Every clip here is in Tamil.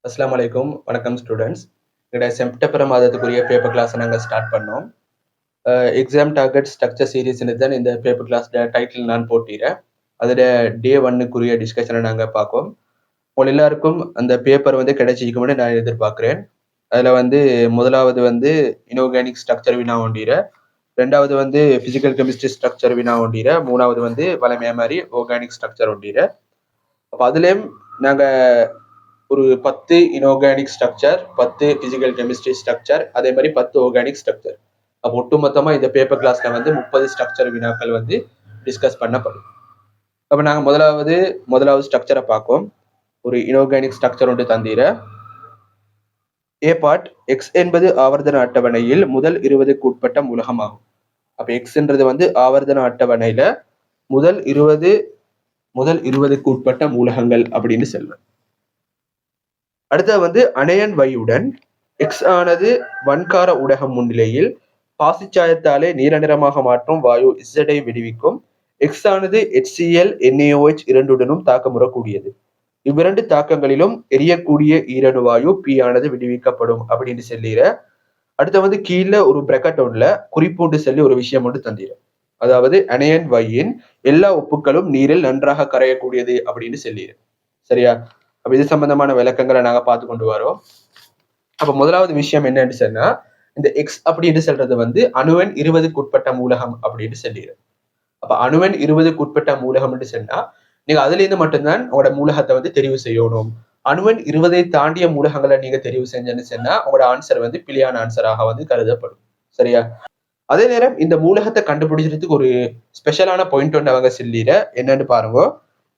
அஸ்ஸலாமு அலைக்கும். வணக்கம் ஸ்டூடெண்ட்ஸ். எங்களோட செப்டம்பர் மாதத்துக்குரிய பேப்பர் கிளாஸை நாங்கள் ஸ்டார்ட் பண்ணோம். எக்ஸாம் டார்கெட் ஸ்ட்ரக்சர் சீரீஸ்னு தான் இந்த பேப்பர் கிளாஸோட டைட்டில் நான் போட்டிறேன். அதில் டே 1க்குரிய டிஸ்கஷனை நாங்கள் பார்ப்போம். உங்கள் எல்லாருக்கும் அந்த பேப்பர் கிடைச்சிக்கும்னு நான் எதிர்பார்க்குறேன். அதில் முதலாவது இன்ஆர்கானிக் ஸ்ட்ரக்சர் வினா ஒண்டிற, ரெண்டாவது ஃபிசிக்கல் கெமிஸ்ட்ரி ஸ்ட்ரக்சர் வினா ஒண்டிற, மூணாவது வளமையா மாதிரி ஆர்கானிக் ஸ்ட்ரக்சர் ஒண்டிற. அப்போ அதுலேயும் நாங்கள் ஒரு 10 inorganic structure, 10 physical chemistry structure, அதே மாதிரி 10 ஆர்கானிக் ஸ்ட்ரக்சர். அப்போ ஒட்டுமொத்தமா இந்த பேப்பர் கிளாஸ்ல 30 ஸ்ட்ரக்சர் வினாக்கள் டிஸ்கஸ் பண்ணப்படும். அப்போ நாங்கள் முதலாவது ஸ்ட்ரக்சரை பார்ப்போம். ஒரு இன்ஆர்கானிக் ஸ்ட்ரக்சர் ஒன்று தந்தீர. ஏ பார்ட், எக்ஸ் என்பது ஆவர்த்தன அட்டவணையில் முதல் 20க்கு உட்பட்ட மூலகமாகும். அப்ப எக்ஸ்ன்றது ஆவர்த்தன அட்டவணையில முதல் 20க்கு உட்பட்ட மூலகங்கள் அப்படின்னு சொல்றேன். அடுத்தது அணையன் வையுடன் எக்ஸ் ஆனது வன்கார ஊடகம் முன்னிலையில் பாசிச்சாயத்தாலே நீல நிறமாக மாற்றும் வாயு இசடை விடுவிக்கும். எக்ஸ் ஆனது HCl NaOH இரண்டுடனும் தாக்கமுறக்கூடியது. இவ்விரண்டு தாக்கங்களிலும் எரியக்கூடிய ஈரணு வாயு பி ஆனது விடுவிக்கப்படும் அப்படின்னு சொல்லிற. அடுத்த கீழே ஒரு பிரக்கெட் ஒன்றுல குறிப்பூண்டு சொல்லி ஒரு விஷயம் ஒன்று தந்தீர. அதாவது அணையன் வையின் எல்லா உப்புக்களும் நீரில் நன்றாக கரையக்கூடியது அப்படின்னு சொல்லிடு. சரியா? அப்ப இது சம்பந்தமான விளக்கங்களை நாங்க பார்த்து கொண்டு வரோம். அப்ப முதலாவது விஷயம் என்னன்னு சொன்னா, இந்த எக்ஸ் அப்படின்னு சொல்றது அணுவன் 20க்கு உட்பட்ட மூலகம் அப்படின்னு சொல்லிடு. அப்ப அணுவன் 20க்கு உட்பட்ட மூலகம்னு சொன்னா நீங்க அதுல இருந்து மட்டும்தான் உங்களோட மூலகத்தை தெரிவு செய்யணும். அணுவன் 20ஐ தாண்டிய மூலகங்களை நீங்க தெரிவு செஞ்சேன்னு சொன்னா உங்களோட ஆன்சர் பிழையான ஆன்சராக கருதப்படும். சரியா? அதே நேரம் இந்த மூலகத்தை கண்டுபிடிக்கிறதுக்கு ஒரு ஸ்பெஷலான பாயிண்ட் ஒன்று அவங்க சொல்லிட. என்னன்னு பாருங்க.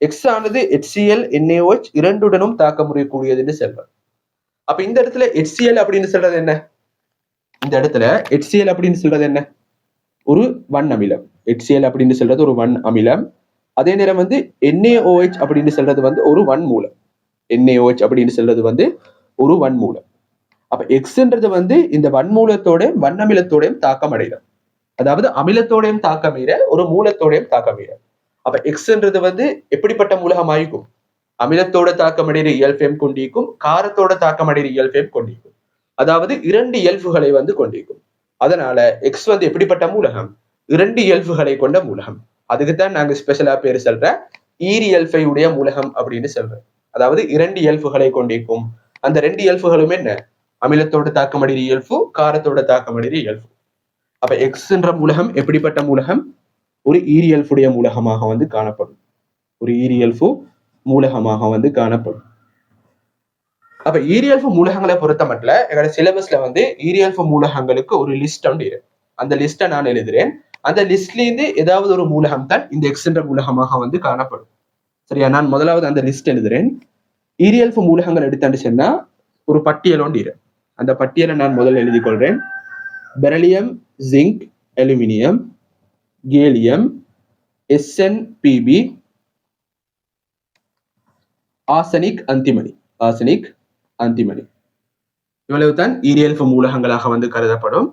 எக்ஸ் ஆனது HCl NaOH இரண்டுடனும் தாக்க முடியக்கூடியதுன்னு சொல்றோம். அப்ப இந்த இடத்துல HCl அப்படின்னு சொல்றது என்ன? இந்த இடத்துல HCl அப்படின்னு சொல்றது என்ன? ஒரு வன் அமிலம். HCl அப்படின்னு சொல்றது ஒரு வன் அமிலம். அதே நேரம் NaOH அப்படின்னு சொல்றது ஒரு வன் மூலம். NaOH அப்படின்னு சொல்றது ஒரு வன் மூலம். அப்ப எக்ஸ்ன்றது இந்த வன்மூலத்தோடையும் வன்னமிலத்தோடையும் தாக்கம் அடைகிறது. அதாவது அமிலத்தோடையும் தாக்கமீற, ஒரு மூலத்தோடையும் தாக்கமீற. அப்ப எக்ஸ்ன்றது எப்படிப்பட்ட மூலகம் ஆயிக்கும்? அமிலத்தோட தாக்கமடைகிற இயல்பையும் கொண்டிருக்கும், காரத்தோட தாக்கமடைகிற இயல்பையும் கொண்டிருக்கும். அதாவது 2 இயல்புகளை கொண்டிருக்கும். அதனால எக்ஸ் எப்படிப்பட்ட மூலகம்? 2 இயல்புகளை கொண்ட மூலகம். அதுக்குத்தான் நாங்க ஸ்பெஷலா பேர் சொல்ற ஈரியல்பை உடைய மூலகம் அப்படின்னு சொல்றோம். அதாவது 2 இயல்புகளை கொண்டிருக்கும். அந்த 2 இயல்புகளும் என்ன? அமிலத்தோட தாக்கமடைகிற இயல்பு, காரத்தோட தாக்கமடைகிற இயல்பு. அப்ப எக்ஸ்ன்ற மூலகம் எப்படிப்பட்ட மூலகம்? ஒரு ஈரியல்புடைய மூலகமாக காணப்படும். ஒரு ஈரியல்பு மூலகமாக காணப்படும். அப்ப ஈரியல்பு மூலகங்களை பொறுத்த மட்டும் எங்களோட சிலபஸ்ல ஈரியல்பு மூலகங்களுக்கு ஒரு லிஸ்ட் உண்டு. அந்த லிஸ்ட்டை நான் எழுதுறேன். அந்த லிஸ்ட்ல இருந்து ஏதாவது ஒரு மூலகம் தான் இந்த எக்ஸ்ன்ற மூலகமாக காணப்படும். சரியா? நான் முதலாவது அந்த லிஸ்ட் எழுதுறேன். ஈரியல்பு மூலகங்கள் எடுத்தாண்டு சொன்னா ஒரு பட்டியல் உண்டு. அந்த பட்டியலை நான் முதல்ல எழுதி கொள்றேன். Beryllium, zinc, aluminium, gallium, SnPb, arsenic, அந்திமணி. இவ்வளவுதான் ஈரியல்பு மூலகங்களாக கருதப்படும்.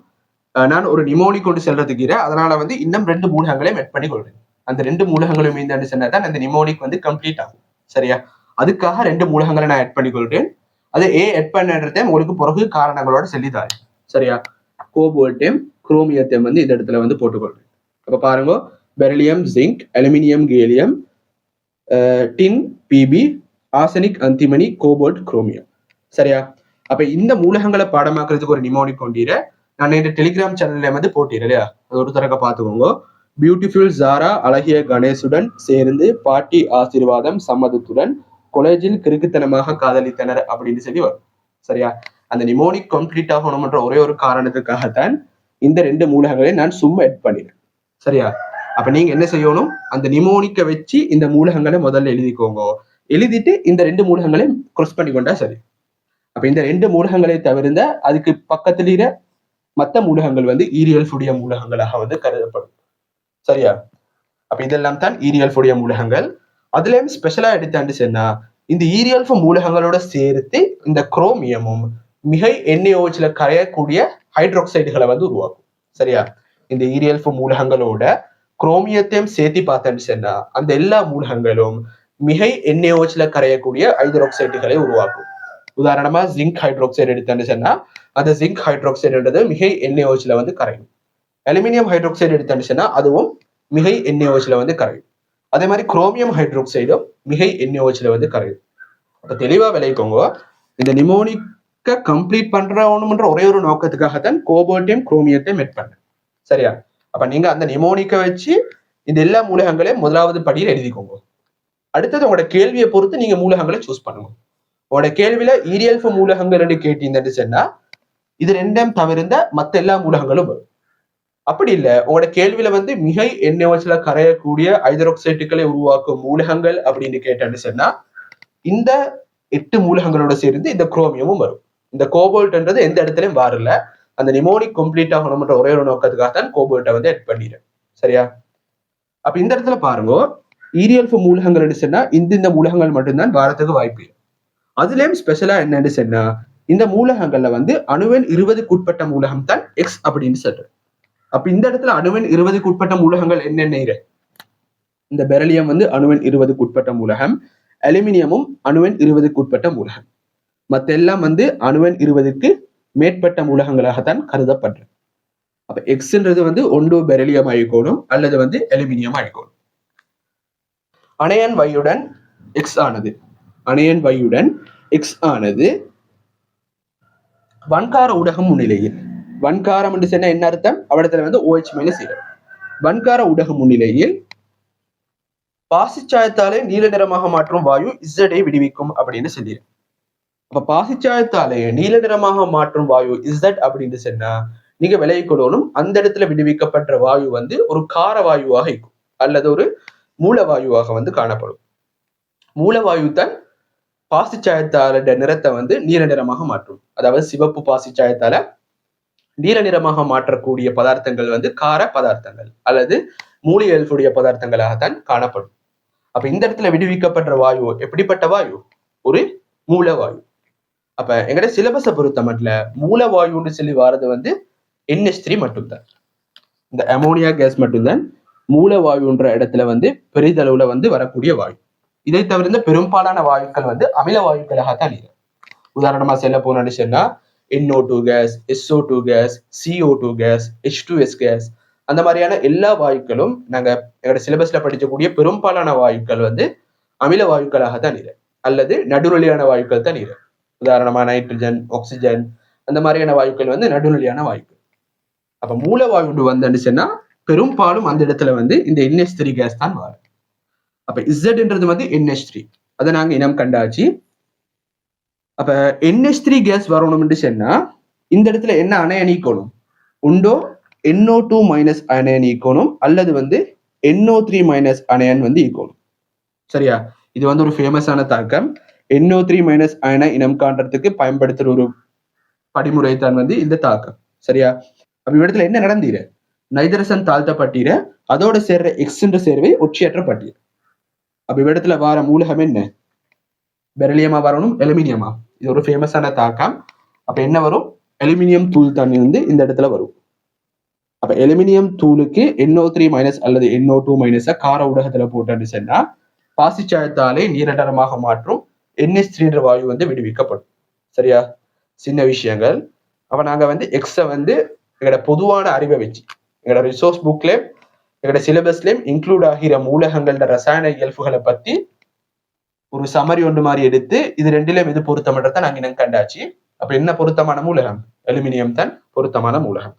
நான் ஒரு நிமோனிக் கொண்டு செல்றதுக்கு அதனால இன்னும் 2 மூலகங்களையும் எட் பண்ணி கொள்றேன். அந்த 2 மூலகங்களும் மீந்தாண்டு சொன்னாதான் அந்த நிமோனிக் கம்ப்ளீட் ஆகும். சரியா? அதுக்காக 2 மூலகங்களை நான் எட் பண்ணி கொள்றேன். அது எட் பண்ணதை உங்களுக்கு பிறகு காரணங்களோட சொல்லித்தாரு. சரியா? கோபால்ட்டையும் குரோமியத்தையும் இந்த இடத்துல போட்டுக்கொள்றேன். அப்ப பாருங்க, பெரிலியம், ஜிங்க், அலுமினியம், கேலியம், டின், PB, ஆர்சனிக், அந்திமணி, கோபால்ட், குரோமியம். சரியா? அப்ப இந்த மூலகங்களை பாடமாக்குறதுக்கு ஒரு நிமோனிக் கொண்டீர நான் இந்த டெலிகிராம் சேனல்ல போட்டீர் இல்லையா? அது ஒரு தரக்க பாத்துக்கோங்க. பியூட்டிஃபுல் ஜாரா அழகிய கணேசுடன் சேர்ந்து பாட்டி ஆசீர்வாதம் சம்மதத்துடன் கொலேஜில் கிறுக்குத்தனமாக காதலித்தனர் அப்படின்னு சொல்லி வரும். சரியா? அந்த நிமோனிக் கம்ப்ளீட் ஆகணும்ன்ற ஒரே ஒரு காரணத்துக்காகத்தான் இந்த 2 மூலகங்களை நான் சும்மா எட் பண்ணிடுறேன். சரியா? அப்ப நீங்க என்ன செய்யணும்? அந்த நிமோனிக்கை வச்சு இந்த மூலகங்களை முதல்ல எழுதிக்கோங்க. எழுதிட்டு இந்த 2 மூலகங்களையும் கிராஸ் பண்ணி கொண்டா சரி. அப்ப இந்த 2 மூலகங்களை தவிர்த்த அதுக்கு பக்கத்துல மற்ற மூலகங்கள் ஈரியல்புடைய மூலகங்களாக கருதப்படும். சரியா? அப்ப இதெல்லாம் தான் ஈரியல்புடைய மூலகங்கள். அதுலயும் ஸ்பெஷலா எடுத்தாண்டு சொன்னா இந்த ஈரியல்பு மூலகங்களோட சேர்த்து இந்த குரோமியமும் மிகை NaOHல கரையக்கூடிய ஹைட்ரோக்சைடுகளை உருவாக்கும். சரியா? இந்த ஈரியல்பு மூலகங்களோட குரோமியத்தையும் சேர்த்து பார்த்தேன்னு சொன்னா அந்த எல்லா மூலகங்களும் மிகை NaOHல கரையக்கூடிய ஹைட்ரோக்சைடுகளை உருவாக்கும். உதாரணமா ஜிங்க் ஹைட்ரோக்சைடு எடுத்தேன்னு சொன்னா அந்த ஜிங்க் ஹைட்ரோக்சைடுன்றது மிகை NaOHல வந்து கரையும். அலுமினியம் ஹைட்ரோக்சைடு எடுத்தேன்னு சொன்னா அதுவும் மிகை NaOHல வந்து கரையும். அதே மாதிரி குரோமியம் ஹைட்ரோக்சைடும் மிகை NaOHல வந்து கரையும். அப்ப தெளிவா விளைவிக்கோங்க, இந்த நிமோனிக்க கம்ப்ளீட் பண்றவனுன்ற ஒரே ஒரு நோக்கத்துக்காகத்தான் கோபால்ட்டையும் குரோமியத்தையும் மெட் பண்ண. சரியா? அப்ப நீங்க அந்த நிமோனிக்க வச்சு இந்த எல்லா மூலகங்களையும் முதலாவது படியில் எழுதிக்கோங்க. அடுத்தது உங்களோட கேள்வியை பொறுத்து நீங்க மூலகங்களை சூஸ் பண்ணுங்க. உங்களோட கேள்வியில ஈரியல்ஃப மூலகங்கள் கேட்டீங்கன்னு சொன்னா இது ரெண்டும் தவிர்ந்த மத்த எல்லா மூலகங்களும் வரும். அப்படி இல்லை, உங்களோட கேள்வியில வந்து மிகை NaOHல கரையக்கூடிய ஹைட்ரோக்சைட்டுகளை உருவாக்கும் மூலகங்கள் அப்படின்னு கேட்டேன்னு சொன்னா இந்த 8 மூலகங்களோட சேர்ந்து இந்த குரோமியமும் வரும். இந்த கோபால்ட்ன்றது எந்த இடத்துலயும் வரல. அந்த நிமோனிக் கம்ப்ளீட் ஆகணும்ன்ற ஒரே ஒரு நோக்கத்துக்காக தான் கோபால்ட்டை வந்து எட் பண்ணிடுறேன். சரியா? அப்ப இந்த இடத்துல பாருங்க, ஈரியல்ஃப மூலகங்கள் சொன்னா இந்த மூலகங்கள் மட்டும்தான் வாரத்துக்கு வாய்ப்பு. அதுலயும் ஸ்பெஷலா என்னன்னு சொன்னா இந்த மூலகங்கள்ல வந்து அணுவெண் 20க்கு உட்பட்ட மூலகம் தான் எக்ஸ் அப்படின்னு சொல்றேன். அப்ப இந்த இடத்துல அணுவெண் 20க்கு உட்பட்ட மூலகங்கள் என்னென்ன? இந்த பெரிலியம் வந்து அணுவெண் 20க்கு உட்பட்ட மூலகம், அலுமினியமும் அணுவெண் 20க்கு உட்பட்ட மூலகம், மத்த எல்லாம் வந்து அணுவெண் 20க்கு மேற்பட்ட மூலகங்களாகத்தான் கருதப்படுறது. அப்ப எக்ஸ்ன்றது வந்து ஒன்று பெரிலியம் ஆயிக்கோணும் அல்லது வந்து அலுமினியம் ஆயிக்கோணும். அணையன் வையுடன் எக்ஸ் ஆனது அணையன் வையுடன் எக்ஸ் ஆனது வன்கார ஊடகம் முன்னிலையில், வன்காரம் என்று சொன்ன என்ன அர்த்தம்? அவடத்துல வந்து OH- வன்கார ஊடகம் முன்னிலையில் பாசிச்சாயத்தாலே நீல நிறமாக மாற்றும் வாயு Z விடுவிக்கும் அப்படின்னு சொல்லிடு. அப்ப பாசிச்சாயத்தாலே நீல நிறமாக மாற்றும் வாயு Z அப்படின்னு சொன்னா நீங்க விளைவிக்கொள்ளணும் அந்த இடத்துல விடுவிக்கப்பட்ட வாயு வந்து ஒரு கார வாயுவாக இருக்கும் அல்லது ஒரு மூலவாயுவாக வந்து காணப்படும். மூலவாயு தான் பாசிச்சாயத்தால நிறத்தை வந்து நீல நிறமாக மாற்றும். அதாவது சிவப்பு பாசிச்சாயத்தால நீல நிறமாக மாற்றக்கூடிய பதார்த்தங்கள் வந்து கார பதார்த்தங்கள் அல்லது மூலிகைகளுடைய பதார்த்தங்களாகத்தான் காணப்படும். அப்ப இந்த இடத்துல விடுவிக்கப்பட்ட வாயு எப்படிப்பட்ட வாயு? ஒரு மூலவாயு. அப்ப எங்கட சிலபஸை பொறுத்த மட்டும் மூலவாயுன்னு சொல்லி வாரது வந்து NH3 மட்டும்தான். இந்த அமோனியா கேஸ் மட்டும்தான் மூலவாயுன்ற இடத்துல வந்து பெரிதளவுல வந்து வரக்கூடிய வாயு. இதை தவிர்த்த பெரும்பாலான வாயுக்கள் வந்து அமில வாயுக்களாகத்தான் இல்லை. உதாரணமா சொல்ல போனோம்னு சொன்னா NO2 case, SO2 case, CO2 case, H2S case, அந்த மாதிரியான எல்லா வாயுக்களும் நாங்க எங்களோட சிலபஸ்ல படிக்கக்கூடிய பெரும்பாலான வாயுக்கள் வந்து அமில வாயுக்களாகத்தான் இல்லை அல்லது நடுநிலையான வாயுக்கள் தான் இல்லை. உதாரணமா நைட்ரஜன், ஆக்சிஜன், அந்த மாதிரியான வாயுக்கள் வந்து நடுநிலையான வாயுக்கள். அப்ப மூலவாயு வந்தன்னு சொன்னா பெரும்பாலும் அந்த இடத்துல வந்து இந்த NH3 கேஸ் தான் வரும். அப்ப இசட்ன்றது வந்து NH3, அதை நாங்க இனம் கண்டாச்சு. அப்ப NH3 கேஸ் வரணும்னு சொன்னா இந்த இடத்துல என்ன அணையன் ஈக்கணும்? உண்டோ NO2- அணையன் ஈக்கணும் அல்லது வந்து NO3- அணையன் வந்து ஈக்கணும். சரியா? இது வந்து ஒரு ஃபேமஸான தாக்கம். NO3- அயனை இனம் காண்றதுக்கு பயன்படுத்துற ஒரு படிமுறை தான் வந்து இந்த தாக்கம். சரியா? அப்ப இடத்துல என்ன நடந்தீர? நைதரசன் தாழ்த்தப்பட்டீர, அதோட சேர்ற எக்ஸ்ன்ற சேர்வை ஒற்றியற்ற பட்டீர். அப்ப இடத்துல வார மூலகம் என்ன? பெரிலியமா வரணும், அலுமினியமா? இது ஒரு ஃபேமஸான தாக்கம். அப்ப என்ன வரும்? அலுமினியம் தூள் தண்ணி வந்து இந்த இடத்துல வரும். அப்ப அலுமினியம் தூளுக்கு NO3- அல்லது NO2- கார ஊடகத்துல போட்டு சொன்னா பாசிச்சாயத்தாலே நீரடரமாக மாற்றும் NH3 வாயு வந்து விடுவிக்கப்படும். சரியா? சின்ன விஷயங்கள். அப்ப நாங்க வந்து எக்ஸ வந்து எங்களோட பொதுவான அறிவை வச்சு எங்களோட ரிசோர்ஸ் புக்லயும் எங்களோட சிலபஸ்லயும் இன்க்ளூட் ஆகிற மூலகங்களோட ரசாயன இயல்புகளை பத்தி ஒரு சமரி ஒன்று மாதிரி எடுத்து இது ரெண்டிலும் எது பொருத்தமன்றதை நாங்க இனம் கண்டாச்சு. அப்ப என்ன பொருத்தமான மூலகம்? அலுமினியம் தான் பொருத்தமான மூலகம்.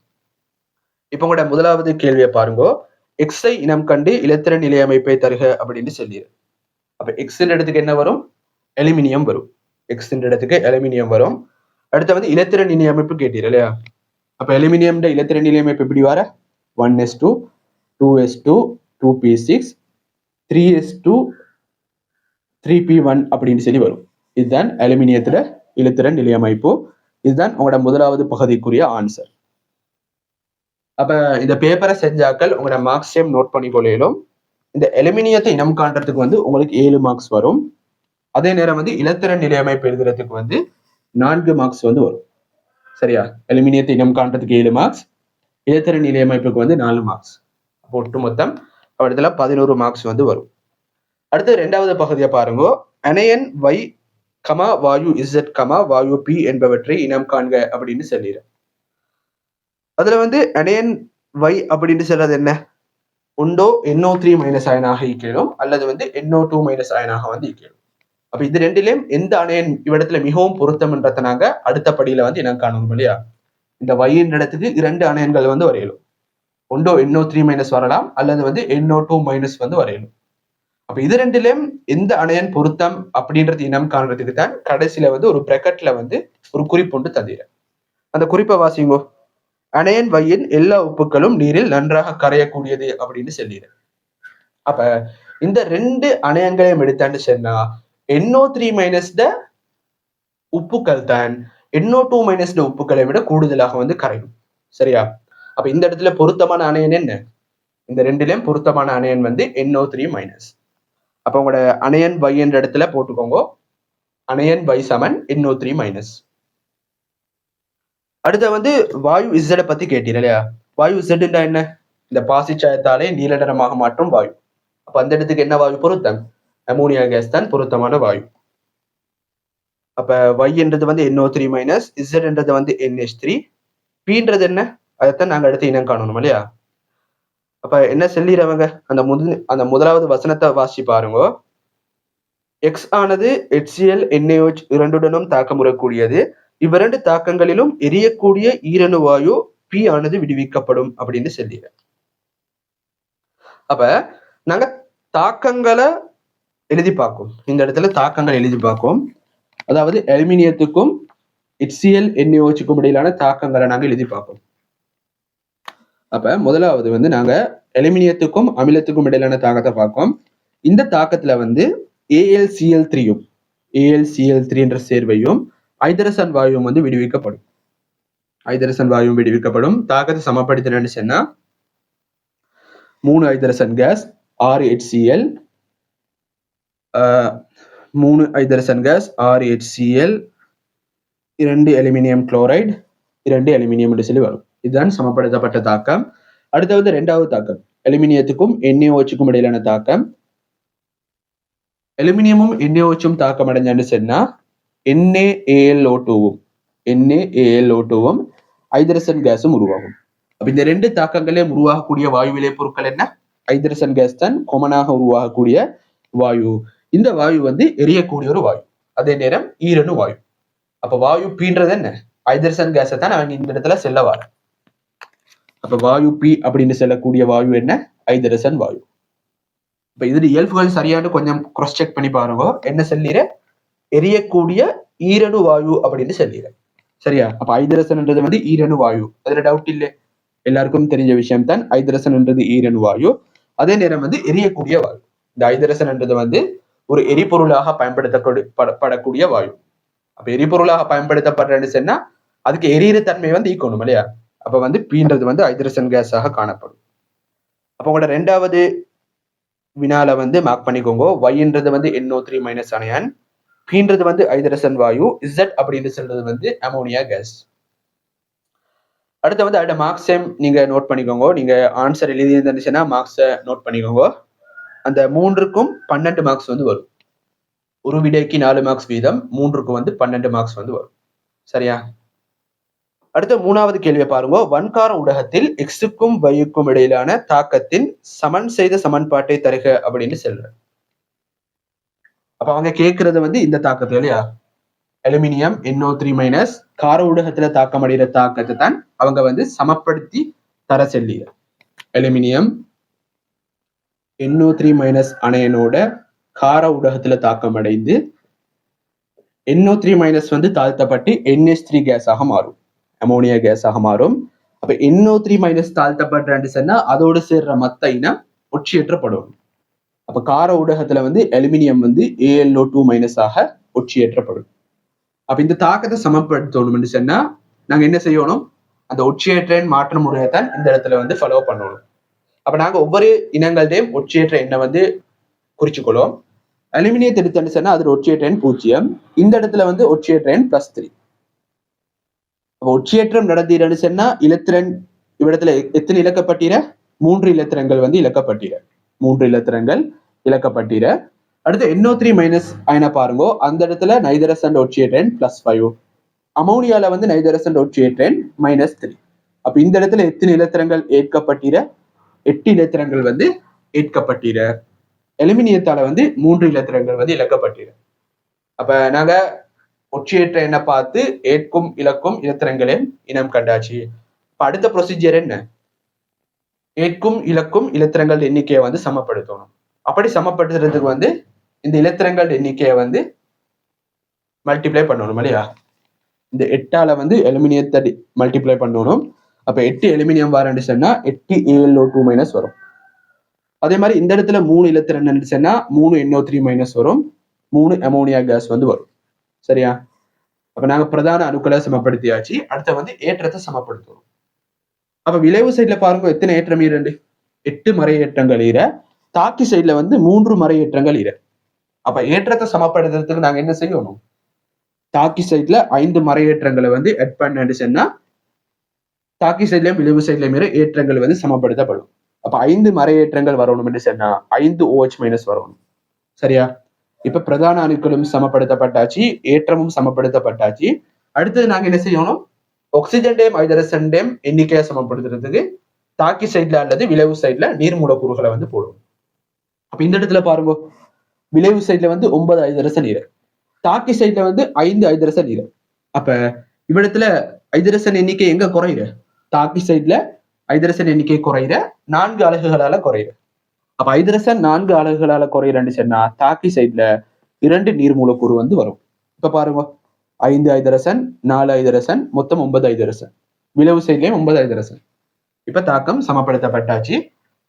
இப்ப உங்களோட முதலாவது கேள்வியை பாருங்க. எக்ஸை இனம் கண்டு இலத்திர நிலையமைப்பை தருக அப்படின்னு சொல்லிடு. அப்ப எக்ஸ் இடத்துக்கு என்ன வரும்? அலுமினியம் வரும். எக்ஸ் இடத்துக்கு அலுமினியம் வரும். அடுத்த வந்து இலத்திர நிலையமைப்பு கேட்டீர் இல்லையா? அப்ப அலுமினியம் இலத்திர நிலையமைப்பு எப்படி வர? 1s2, 2s2, 2p6, 3s2, 3p1 அப்படின்னு சொல்லி வரும். இதுதான் அலுமினியத்துல இலத்திர நிலையமைப்பு. இதுதான் உங்களோட முதலாவது பகுதிக்குரிய ஆன்சர். அப்ப இந்த பேப்பரை செஞ்சாக்கள் உங்களோட மார்க்ஸ் டைம் நோட் பண்ணிக்கொள்ளும். இந்த அலுமினியத்தை இனம் காண்றதுக்கு வந்து உங்களுக்கு 7 மார்க்ஸ் வரும். அதே நேரம் வந்து இலத்திர நிலையமைப்பு எழுதுறதுக்கு வந்து 4 மார்க்ஸ் வந்து வரும். சரியா? அலுமினியத்தை இனம் காண்றதுக்கு 7 மார்க்ஸ், இலத்திர நிலையமைப்புக்கு வந்து 4 மார்க்ஸ். அப்போ ஒட்டு மொத்தம் இடத்துல 11 மார்க்ஸ் வந்து வரும். அடுத்து 2வது பகுதியை பாருங்க. அணையன் வை கமா வாயு இசட் கமா வாயு பி என்பவற்றை இனம் காண்க அப்படின்னு சொல்லிடுறேன். அதுல வந்து அணையன் வை அப்படின்னு சொல்றது என்ன? உண்டோ NO3 மைனஸ் அயனாக ஈக்கலும் அல்லது வந்து NO2 மைனஸ் அயனாக வந்து ஈக்கலும். அப்ப இது ரெண்டிலையும் எந்த அணையன் இவ்விடத்துல மிகவும் பொருத்தம்ன்றத நாங்க அடுத்த படியில வந்து இனம் காணணும் இல்லையா? இந்த வையின் இடத்துக்கு 2 அணையன்கள் வந்து வரையலும். ஒன்றோ NO3 மைனஸ் வரலாம் அல்லது வந்து NO2 மைனஸ் வந்து வரையலும். அப்ப இது ரெண்டிலும் எந்த அணையன் பொருத்தம் அப்படின்றது இனம் காண்றதுக்கு தான் கடைசியில வந்து ஒரு பிராக்கெட்ல வந்து ஒரு குறிப்பு ஒன்று தந்திரேன். அந்த குறிப்பை வாசிங்கோ. அணையன் வையின் எல்லா உப்புக்களும் நீரில் நன்றாக கரையக்கூடியது அப்படின்னு சொல்லிடுறேன். அப்ப இந்த 2 அணையன்களையும் எடுத்தான்னு சொன்னா NO3 மைனஸ் உப்புக்கள் தான் NO2 மைனஸ் உப்புக்களை விட கூடுதலாக வந்து கரையும். சரியா? அப்ப இந்த இடத்துல பொருத்தமான அணையன் என்ன? இந்த ரெண்டிலையும் பொருத்தமான அணையன் வந்து NO3 மைனஸ். அப்ப உங்களோட அணையன் வை என்ற இடத்துல போட்டுக்கோங்க அணையன் வை சமன் NO3 மைனஸ். அடுத்த வந்து வாயு இசட பத்தி கேட்டீங்க இல்லையா? வாயு இசட்னா என்ன? இந்த பாசிச்சாயத்தாலே நீல நிறமாக மாற்றும் வாயு. அப்ப அந்த இடத்துக்கு என்ன வாயு பொருத்தம்? அமோனியா கேஸ் தான் பொருத்தமான வாயு. அப்ப Y என்றது வந்து NO3 மைனஸ், Z என்றது வந்து NH3, Pன்றது என்ன? அதைத்தான் நாங்க அடுத்து இனம் காணணும் இல்லையா? அப்ப என்ன சொல்லிடுறவங்க அந்த முதலாவது வசனத்தை வாசி பாருங்க. X ஆனது HCl NaOH இரண்டுடனும் தாக்கமுறக்கூடியது. இவ்விரண்டு தாக்கங்களிலும் எரியக்கூடிய ஈரணு வாயு P ஆனது விடுவிக்கப்படும் அப்படின்னு சொல்லிடுற. அப்ப நாங்க தாக்கங்களை எழுதி பார்ப்போம். இந்த இடத்துல தாக்கங்கள் எழுதி பார்ப்போம். அதாவது அலுமினியத்துக்கும் HCl NaOHக்கும் இடையிலான தாக்கங்களை நாங்க எழுதி பார்ப்போம். அப்ப முதலாவது வந்து நாங்க அலுமினியத்துக்கும் அமிலத்துக்கும் இடையிலான தாக்கத்தை பார்ப்போம். இந்த தாக்கத்துல வந்து AlCl3யும் AlCl3 என்ற சேர்வையும் ஐதரசன் வாயுவும் வந்து விடுவிக்கப்படும். ஐதரசன் வாயுவும் விடுவிக்கப்படும். தாக்கத்தை சமப்படுத்தினு சொன்னா 3 ஐதரசன் கேஸ் 6 HCl 3 ஐதரசன் gas 6 HCl 2 aluminium chloride 2 aluminium என்று சொல்லி வரும். இதுதான் சமப்படுத்தப்பட்ட தாக்கம். அடுத்து வந்து 2வது தாக்கம் அலுமினியத்துக்கும் NaOHக்கும் இடையிலான தாக்கம். அலுமினியமும் NaOHம் தாக்கம் அடைஞ்சான்னு சொன்னா NaAlO2வும் ஐதரசன் கேஸும் உருவாகும். அப்ப இந்த 2 தாக்கங்களையும் உருவாகக்கூடிய வாயு விலை பொருட்கள் என்ன? ஐதரசன் கேஸ் தான் கொமனாக உருவாகக்கூடிய வாயு. இந்த வாயு வந்து எரியக்கூடிய ஒரு வாயு, அதே நேரம் ஈரணு வாயு. அப்ப வாயு பீன்றது என்ன? ஐதரசன் கேஸை தான் அவங்க இந்த இடத்துல செல்லவாரு. அப்ப வாயு பி அப்படின்னு செல்லக்கூடிய வாயு என்ன? ஐதரசன் வாயு. இப்ப இது இயல்புகள் சரியானு கொஞ்சம் கிராஸ் செக் பண்ணி பாருங்க. என்ன சொல்லிற? எரியக்கூடிய ஈரணு வாயு அப்படின்னு சொல்லிற. சரியா? அப்ப ஐதரசன்ன்றது வந்து ஈரணு வாயு, அதுல டவுட் இல்லை, எல்லாருக்கும் தெரிஞ்ச விஷயம் தான். ஐதரசன்ன்றது ஈரணு வாயு, அதே நேரம் வந்து எரியக்கூடிய வாயு. இந்த ஐதரசன்ன்றது வந்து ஒரு எரிபொருளாக பயன்படுத்தப்படக்கூடிய வாயு. அப்ப எரிபொருளாக பயன்படுத்தப்படுறேன்னு சொன்னா அதுக்கு எரியிற தன்மை வந்து ஈக்கணும் இல்லையா? அப்ப வந்து பீன்றது வந்து ஐதரசன் கேஸாக காணப்படும். அப்ப உங்களோட 2வது வினால வந்து மார்க் பண்ணிக்கோங்க. Yன்றது வந்து NO3 மைனஸ் அணையான், பீன்றது வந்து ஐதரசன் வாயு, Z அப்படின்னு சொல்றது வந்து அமோனியா கேஸ். அடுத்து வந்து அதோட மார்க்ஸையும் நீங்க நோட் பண்ணிக்கோங்க. நீங்க ஆன்சர் எழுதி இருந்துச்சுன்னா மார்க்ஸை நோட் பண்ணிக்கோங்க. அந்த 3க்கும் 12 மார்க்ஸ் வந்து வரும். ஒரு விடைக்கு 4 மார்க்ஸ் வீதம், 3க்கும் வந்து 12 மார்க்ஸ் வந்து வரும். சரியா? அடுத்த 3வது கேள்வியை பாருங்க. வன்கார ஊடகத்தில் Xக்கும் Yக்கும் இடையிலான தாக்கத்தின் சமன் செய்த சமன்பாட்டை தருக அப்படின்னு சொல்ற. அப்ப அவங்க கேட்கறது வந்து இந்த தாக்கத்தை இல்லையா? அலுமினியம் NO3 மைனஸ் கார ஊடகத்துல தாக்கம் அடைகிற தாக்கத்தை தான் அவங்க வந்து சமப்படுத்தி தர சொல்லிய. அலுமினியம் NO3 மைனஸ் அணையனோட கார ஊடகத்துல தாக்கம் அடைந்து NO3 மைனஸ் வந்து தாழ்த்தப்பட்டு NH3 கேஸாக மாறும், அமோனியா கேஸாக மாறும். அப்ப NO3 மைனஸ் தாழ்த்தப்பட்டு சொன்னா அதோடு சேர்ற மத்த இனம் ஒட்சியேற்றப்படும். அப்ப கார ஊடகத்துல வந்து அலுமினியம் வந்து AlO2 மைனஸ் ஆக ஒட்சியேற்றப்படும். அப்ப இந்த தாக்கத்தை சமப்படுத்தணும்னு சொன்னா நாங்க என்ன செய்யணும்? அந்த ஒட்சியேற்ற மாற்ற முறையை தான் இந்த இடத்துல வந்து ஃபாலோ பண்ணணும். அப்ப நாங்க ஒவ்வொரு இனங்கள்டையும் ஒட்சியேற்ற எண்ணை வந்து குறிச்சுக்கொள்ளும். அலுமினியத்தை எடுத்துன்னு சொன்னா அது ஒட்சியேற்ற எண் 0. இந்த இடத்துல வந்து ஒட்சியேற்ற எண் +3. அப்ப ஒட்சியேற்றம் நடந்தீரன்னு சொன்னா இலத்திரன் இவ்விடத்துல எத்தனை இழக்கப்பட்டீர? 3 இலத்திரங்கள் வந்து இழக்கப்பட்டீர. 3 இலத்திரங்கள் இழக்கப்பட்டீர. அடுத்து NO3 மைனஸ் அயனை பாருங்க, அந்த இடத்துல நைதரசன் ஒட்சியேட்டன் +5, அமோனியால வந்து நைதரசன் ஒட்சியேட்டன் -3. அப்ப இந்த இடத்துல எத்தனை இலத்திரங்கள் ஏற்கப்பட்டிர? 8 இலத்திரங்கள் வந்து ஏற்கப்பட்டிர. அலுமினியத்தால வந்து 3 இலத்திரங்கள் வந்து இழக்கப்பட்டிர. அப்ப நாங்க ஒட்சியேற்ற என்ன பார்த்து ஏற்கும் இலக்கும் இலத்திரங்களின் இனம் கண்டாச்சு. இப்ப அடுத்த ப்ரொசீஜர் என்ன? ஏற்கும் இலக்கும் இலத்திரங்கள் எண்ணிக்கையை வந்து சமப்படுத்தணும். அப்படி சமப்படுத்துறதுக்கு வந்து இந்த இலத்திரங்கள் எண்ணிக்கையை வந்து மல்டிப்ளை பண்ணணும் இல்லையா? இந்த 8ஆல வந்து அலுமினியத்தை மல்டிப்ளை பண்ணணும். அப்ப 8 அலுமினியம் வாரண்டு சொன்னா 8 AlO2 மைனஸ் வரும். அதே மாதிரி இந்த இடத்துல 3 இலத்திரன் சொன்னா 3 NO3 மைனஸ் வரும், 3 அமோனியா கேஸ் வந்து வரும். சரியா? அப்ப நாங்க பிரதான அணுக்களை சமப்படுத்தியாச்சு. அடுத்த வந்து ஏற்றத்தை சமப்படுத்துவோம். அப்ப விளைவு சைட்ல பாருங்க, எத்தனை ஏற்றம் இரண்டு? 8 மறை ஏற்றங்கள் ஈர. தாக்கி சைட்ல வந்து 3 மறை ஏற்றங்கள் ஈர. அப்ப ஏற்றத்தை சமப்படுத்துறதுக்கு நாங்க என்ன செய்யணும்? தாக்கி சைட்ல 5 மறை ஏற்றங்களை வந்து எட் பண்ணு சொன்னா தாக்கி சைட்லயும் விளைவு சைட்லயும் ஏற்றங்கள் வந்து சமப்படுத்தப்படும். அப்ப 5 மறை ஏற்றங்கள் வரணும் என்று சொன்னா 5 OH மைனஸ் வரணும். சரியா? இப்ப பிரதான அணுக்களும் சமப்படுத்தப்பட்டாச்சு, ஏற்றமும் சமப்படுத்தப்பட்டாச்சு. அடுத்தது நாங்க என்ன செய்யணும்? ஆக்சிஜன் டேம் ஹைட்ரஜன் டேம் எண்ணிக்கையை சமப்படுத்துறதுக்கு தாக்கி சைட்ல அல்லது விளைவு சைட்ல நீர் மூலக்கூறுகளை வந்து போடுவோம். அப்ப இந்த இடத்துல பாருங்க, விளைவு சைட்ல வந்து 9 ஹைட்ரஜன் நீர், தாக்கி சைட்ல வந்து 5 ஹைட்ரஜன் நீர். அப்ப இவ்விடத்துல ஹைட்ரஜன் எண்ணிக்கை எங்க குறையுற? தாக்கி சைட்ல ஹைட்ரஜன் எண்ணிக்கை குறையுற 4 அலகுகளால குறையுற. அப்ப ஹைட்ரஜன் 4 அலகுகளால குறையுறன்னு சொன்னா தாக்கி சைட்ல 2 நீர் மூலக்கூறு வந்து வரும். இப்ப பாருங்க, 5 ஹைட்ரஜன், 4 ஹைட்ரஜன், மொத்தம் 9 ஹைட்ரஜன். விளைவு சைட்லயும் 9 ஹைட்ரஜன். இப்ப தாக்கம் சமப்படுத்தப்பட்டாச்சு.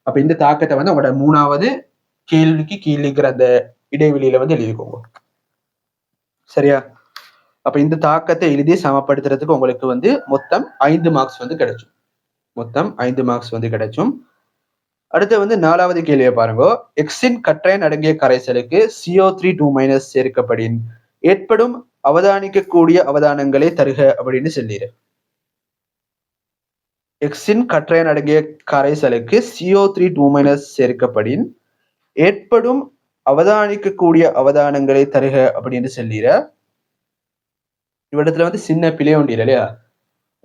அப்ப இந்த தாக்கத்தை வந்து உங்களோட 3வது கேள்விக்கு கீழிருக்கிற அந்த இடைவெளியில வந்து எழுதிக்கோங்க. சரியா? அப்ப இந்த தாக்கத்தை எழுதி சமப்படுத்துறதுக்கு உங்களுக்கு வந்து மொத்தம் 5 மார்க்ஸ் வந்து கிடைச்சும். மொத்தம் 5 மார்க்ஸ் வந்து கிடைச்சும். அடுத்து வந்து 4வது கேள்வியை பாருங்க. எக்ஸின் கற்றையன் அடங்கிய கரைசலுக்கு CO3 சேர்க்கப்படின் ஏற்படும் அவதானிக்கக்கூடிய அவதானங்களை தருக அப்படின்னு சொல்லிடு. எக்ஸின் கற்றையன் அடங்கிய கரைசலுக்கு CO3 சேர்க்கப்படின் ஏற்படும் அவதானிக்கக்கூடிய அவதானங்களை தருக அப்படின்னு சொல்லிட. இவ்விடத்துல வந்து சின்ன பிழை ஒன்று இல்லையா?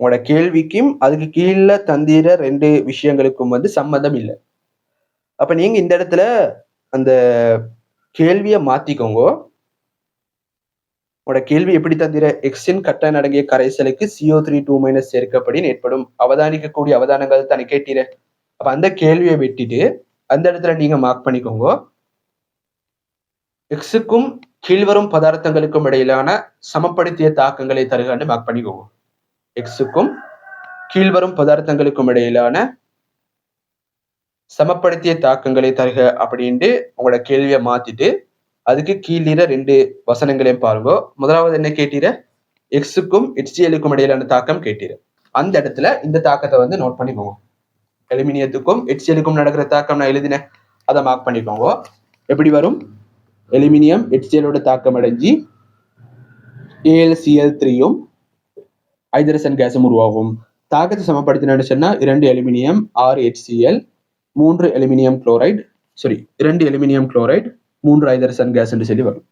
உங்களோட கேள்விக்கும் அதுக்கு கீழே தந்திர 2 விஷயங்களுக்கும் வந்து சம்மந்தம் இல்லை. அப்ப நீங்க இந்த இடத்துல அந்த கேள்வியை மாத்திக்கோங்க. உங்களோட கேள்வி எப்படி தந்திர? எக்ஸின் கற்றையன் அடங்கிய கரைசலுக்கு CO3 சேர்க்கப்படின் ஏற்படும் அவதானிக்கக்கூடிய அவதானங்கள் தானே கேட்டீர. அப்ப அந்த கேள்வியை வெட்டிட்டு அந்த இடத்துல நீங்க மார்க் பண்ணிக்கோங்க. எக்ஸுக்கும் கீழ்வரும் பதார்த்தங்களுக்கும் இடையிலான சமப்படுத்திய தாக்கங்களை தருகான்னு மார்க் பண்ணிக்கோங்க. எக்ஸுக்கும் கீழ்வரும் பதார்த்தங்களுக்கும் இடையிலான சமப்படுத்திய தாக்கங்களை தருக அப்படின்ட்டு உங்களோட கேள்வியை மாத்திட்டு அதுக்கு கீழே 2 வசனங்களையும் பாருங்க. முதலாவது என்ன கேட்டீர? எக்ஸுக்கும் HCl-க்கும் இடையிலான தாக்கம் கேட்டீர. அந்த இடத்துல இந்த தாக்கத்தை வந்து நோட் பண்ணிக்கோங்க. அலுமினியத்துக்கும் HCl-க்கும் நடக்கிற தாக்கம் நான் எழுதினேன், அதை மார்க் பண்ணிக்கோங்க. எப்படி வரும்? அலுமினியம் HCl-ஓட தாக்கம் அடைஞ்சி AlCl3யும் ஹைட்ரஜன் கேஸும் உருவாகும். தாக்கத்தை சமப்படுத்தினு சொன்னா 2 aluminium 6 HCl 3 aluminium chloride 2 aluminium chloride 3 hydrogen case என்று சொல்லி வரும்.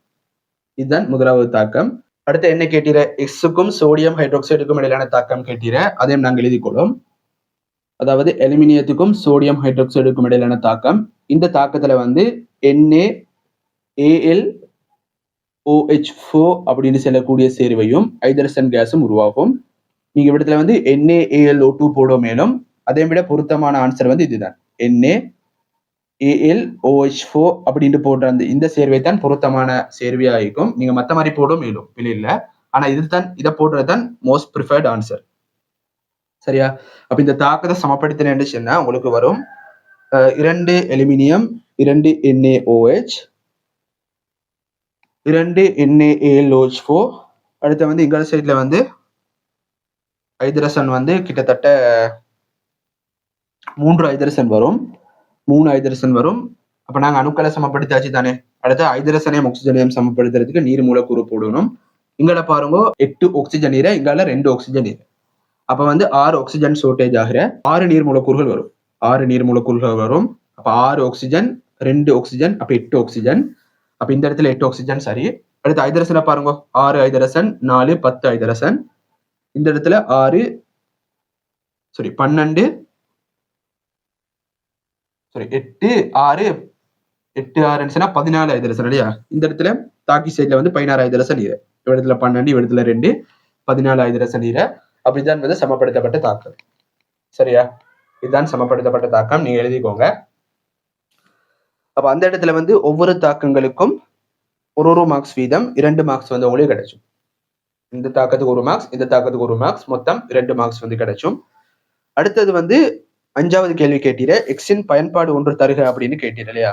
இதுதான் முதலாவது தாக்கம். அடுத்து என்ன கேட்டீர? எக்ஸுக்கும் சோடியம் ஹைட்ராக்சைடுக்கும் இடையிலான தாக்கம் கேட்டீர. அதையும் நாங்கள் எழுதிக்கொள்ளும். அதாவது அலுமினியத்துக்கும் சோடியம் ஹைட்ராக்சைடுக்கும் இடையிலான தாக்கம். இந்த தாக்கத்துல வந்து NaAlOH4 அப்படின்னு சொல்லக்கூடிய சேர்வையும் ஹைட்ரஜன் கேஸும் உருவாகும். நீங்க இடத்துல வந்து NaAlO2 போட மேலும் அதை விட பொருத்தமான ஆன்சர் வந்து இதுதான். NaAlOH4 அப்படின்னு போடுற அந்த இந்த சேர்வை தான் பொருத்தமான சேர்வையா இருக்கும். நீங்க மத்த மாதிரி போட மேலும் இல்லை இல்ல, ஆனா இதுதான் இதை போடுறதுதான் மோஸ்ட் ப்ரிஃபர்ட் ஆன்சர். சரியா? அப்ப இந்த தாக்கத்தை சமப்படுத்தினேன்னு சொன்னா உங்களுக்கு வரும் 2 அலுமினியம் 2 NaOH 2 NaAlOH4. அடுத்து வந்து இங்க சைட்ல வந்து ஹைட்ரஜன் வந்து கிட்டத்தட்ட 3 ஹைட்ரஜன் வரும், 3 ஹைட்ரஜன் வரும். அப்ப நாங்க அணுக்களை சமப்படுத்தாச்சு தானே. அடுத்து ஹைட்ரஜனையும் ஆக்சிஜனையும் சமப்படுத்துறதுக்கு நீர் மூலக்கூறு போடணும். இங்கட பாருங்க 8 ஆக்சிஜன் நீர், இங்கால 2 ஆக்சிஜன் நீர். அப்ப வந்து 6 ஆக்சிஜன் ஷார்டேஜ் ஆகிற 6 நீர் மூலக்கூறுகள் வரும். 6 நீர் மூலக்கூறுகள் வரும். அப்ப 6 ஆக்சிஜன் 2 ஆக்சிஜன் அப்ப 8 ஆக்சிஜன். அப்ப இந்த இடத்துல 8 ஆக்சிஜன் சரி. அடுத்து ஐதரசனை பாருங்க, 6 ஐதரசன் 4 10 ஐதரசன். இந்த இடத்துல 6 12 8 6 8 6 14 ஐதரசன் இல்லையா. இந்த இடத்துல தாக்கி சைட்ல வந்து 16 ஐதரசன் நீர், இடத்துல 12 இடத்துல 2 14 ஐதரசன் நீர். அப்படிதான் வந்து சமப்படுத்தப்பட்ட தாக்கம். சரியா, இதுதான் சமப்படுத்தப்பட்ட தாக்கம், நீங்க எழுதிக்கோங்க. அப்ப அந்த இடத்துல வந்து ஒவ்வொரு தாக்கங்களுக்கும் ஒரு மார்க்ஸ் வீதம் 2 மார்க்ஸ் வந்து உங்களுக்கு கிடைச்சும். இந்த தாக்கத்துக்கு 1 மார்க்ஸ், இந்த தாக்கத்துக்கு 1 மார்க்ஸ், மொத்தம் 2 மார்க்ஸ் வந்து கிடைச்சும். அடுத்தது வந்து 5வது கேள்வி கேட்டீர, எக்ஸின் பயன்பாடு ஒன்று தருக அப்படின்னு கேட்டீர் இல்லையா.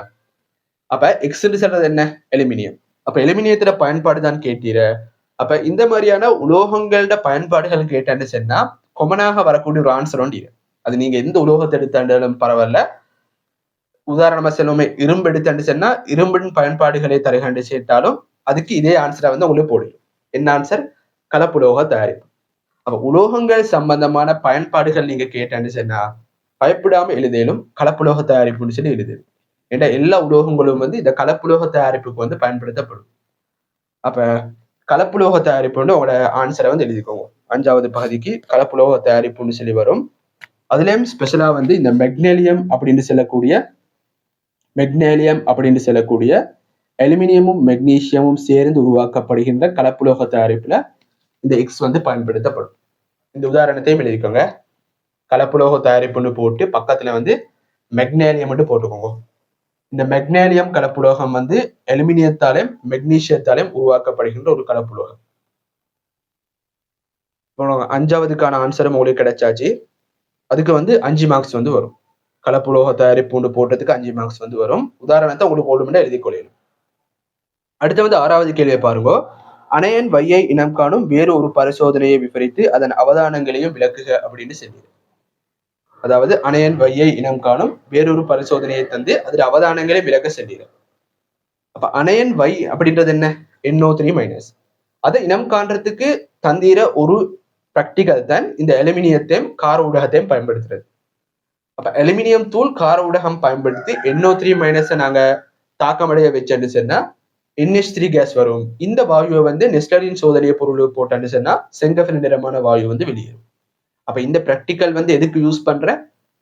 அப்ப எக்ஸ்ன்னு சொல்றது என்ன, எலுமினியம். அப்ப எலுமினியத்தோட பயன்பாடு தான் கேட்டீர. அப்ப இந்த மாதிரியான உலோகங்களோட பயன்பாடுகள் கேட்டான்னு சொன்னா கொமனாக வரக்கூடிய ஒரு ஆன்சர் ஒன்று. அது நீங்க எந்த உலோகத்தை எடுத்தாண்டாலும் பரவாயில்ல. உதாரணமா செல்வமே இரும்பு எடுத்தாண்டு சொன்னா இரும்பின் பயன்பாடுகளை தருகாண்டு சேர்த்தாலும் அதுக்கு இதே ஆன்சரை வந்து உங்களுக்கு போடுது. என்ன ஆன்சர், கலப்புலோக தயாரிப்பு. அப்ப உலோகங்கள் சம்பந்தமான பயன்பாடுகள் நீங்க கேட்டான்னு சொன்னா பயப்படாம எழுதலும் கலப்புலோக தயாரிப்புன்னு சொல்லி எழுதுது. ஏன்னா எல்லா உலோகங்களும் வந்து இந்த கலப்புலோக தயாரிப்புக்கு வந்து பயன்படுத்தப்படும். அப்ப கலப்புலோக தயாரிப்புன்னு உங்களோட ஆன்சரை வந்து எழுதிக்கோங்க. 5வது பகுதிக்கு கலப்புலோக தயாரிப்புன்னு சொல்லி வரும். அதுலயும் ஸ்பெஷலா வந்து இந்த மெக்னீசியம் அப்படின்னு சொல்லக்கூடிய அலுமினியமும் மெக்னீசியமும் சேர்ந்து உருவாக்கப்படுகின்ற கலப்புலோக தயாரிப்புல இந்த எக்ஸ் வந்து பயன்படுத்தப்படும். இந்த உதாரணத்தையும் எழுதிக்கோங்க. கலப்புலோக தயாரிப்புன்னு போட்டு பக்கத்துல வந்து மெக்னீசியம் போட்டுக்கோங்க. இந்த மெக்னீசியம் கலப்புலோகம் வந்து அலுமினியத்தாலையும் மெக்னீசியத்தாலையும் உருவாக்கப்படுகின்ற ஒரு கலப்புலோகம். 5வதுக்கான ஆன்சரும் உங்களுக்கு கிடைச்சாச்சு. அதுக்கு வந்து 5 மார்க்ஸ் வந்து வரும். கலப்புலோக தயாரிப்பு போட்டதுக்கு 5 மார்க்ஸ் வந்து வரும். உதாரணத்தை உங்களுக்கு ஓடுமெண்டா எழுதி கொள்ளணும். அடுத்து வந்து 6வது கேள்வியை பாருங்க. அணையன் வையை இனம் காணும் வேறு ஒரு பரிசோதனையை விவரித்து அதன் அவதானங்களையும் விளக்குக அப்படின்னு சொல்லி. அதாவது அணையன் வையை இனம் காணும் வேறொரு பரிசோதனையை தந்து அதில் அவதானங்களை விளக்க சொல்லிடு. அப்ப அணையன் வை அப்படின்றது என்ன, NO3-. அதை இனம் காண்றதுக்கு தந்திர ஒரு பிராக்டிகல் தான் இந்த அலுமினியத்தையும் கார ஊடகத்தையும் பயன்படுத்துறது. அப்ப அலுமினியம் தூள் கார ஊடகம் பயன்படுத்தி NO3- நாங்க தாக்கமடைய வச்சேன்னு சொன்னா NH3 கேஸ் வரும். இந்த வாயுவை வந்து நெஸ்டரின் சோதனையை பொருள் போட்டான்னு சொன்னா செங்கஃபெல் நிறமான வாயு வந்து வெளியேறும். அப்ப இந்த பிராக்டிக்கல் வந்து எதுக்கு யூஸ் பண்ற,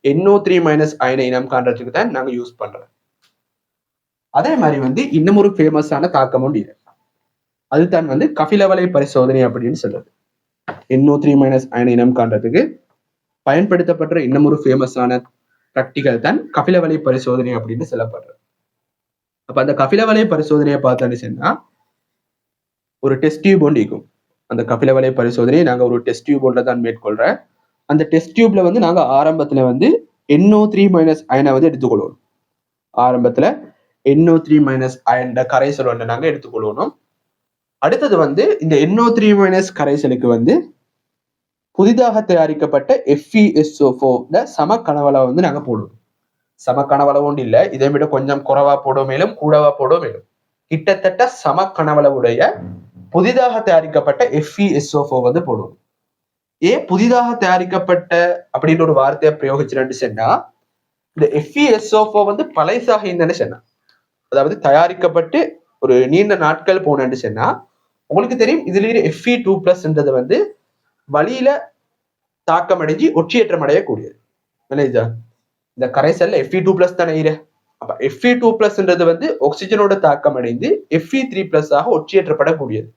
NO3- அயனை இனம் காண்றதுக்கு தான் நாங்க யூஸ் பண்றோம். அதே மாதிரி வந்து இன்னும் ஒரு ஃபேமஸான தாக்கம் உண்டு. அதுதான் வந்து கபிலவலை பரிசோதனை அப்படின்னு சொல்றது. NO3- அயனை இனம் காண்றதுக்கு பயன்படுத்தப்பட்ட இன்னும் ஒரு ஃபேமஸான பிராக்டிக்கல் தான் கபிலவலை பரிசோதனை அப்படின்னு சொல்லப்படுறது. அப்ப அந்த கபிலவலை பரிசோதனையை பார்த்தான்னு சொன்னா ஒரு டெஸ்ட் டியூப் ஒன்று இருக்கும். அந்த கபிலவலை பரிசோதனையை நாங்க ஒரு டெஸ்ட் டியூப் ஒன்றை தான் மேற்கொள்றேன். அந்த டெஸ்ட் டியூப்ல வந்து நாங்க ஆரம்பத்துல வந்து NO3- அயனை வந்து எடுத்துக்கொள்ளணும். ஆரம்பத்துல NO3- அயன் கரைசல் ஒன்றை நாங்க எடுத்துக்கொள்ளணும். அடுத்தது வந்து இந்த NO3- கரைசலுக்கு வந்து புதிதாக தயாரிக்கப்பட்ட FeSO4 சம கனவளை வந்து நாங்க போடுவோம். சம கனவளவு ஒன்று இல்லை, இதை விட கொஞ்சம் குறைவா போடும் மேலும் கூடவா போடும் மேலும் கிட்டத்தட்ட சம கனவளவுடைய புதிதாக தயாரிக்கப்பட்ட FeSO4 வந்து போடுவோம். ஏன் புதிதாக தயாரிக்கப்பட்ட அப்படின்னு ஒரு வார்த்தையை பிரயோகிச்சுன்னு சொன்னா இந்த FeSO4 வந்து பழைசாக இருந்தேன்னு சொன்னா, அதாவது தயாரிக்கப்பட்டு ஒரு நீண்ட நாட்கள் போனேன்னு சொன்னா உங்களுக்கு தெரியும் இதுல Fe2+ வந்து வழியில தாக்கம் அடைஞ்சு ஒற்றியேற்றம் அடையக்கூடியது. இந்த கரைசல்ல Fe2+ தானே இரு. அப்ப Fe2+ வந்து ஆக்சிஜனோட தாக்கம் அடைந்து Fe3+ ஒற்றியேற்றப்படக்கூடியது.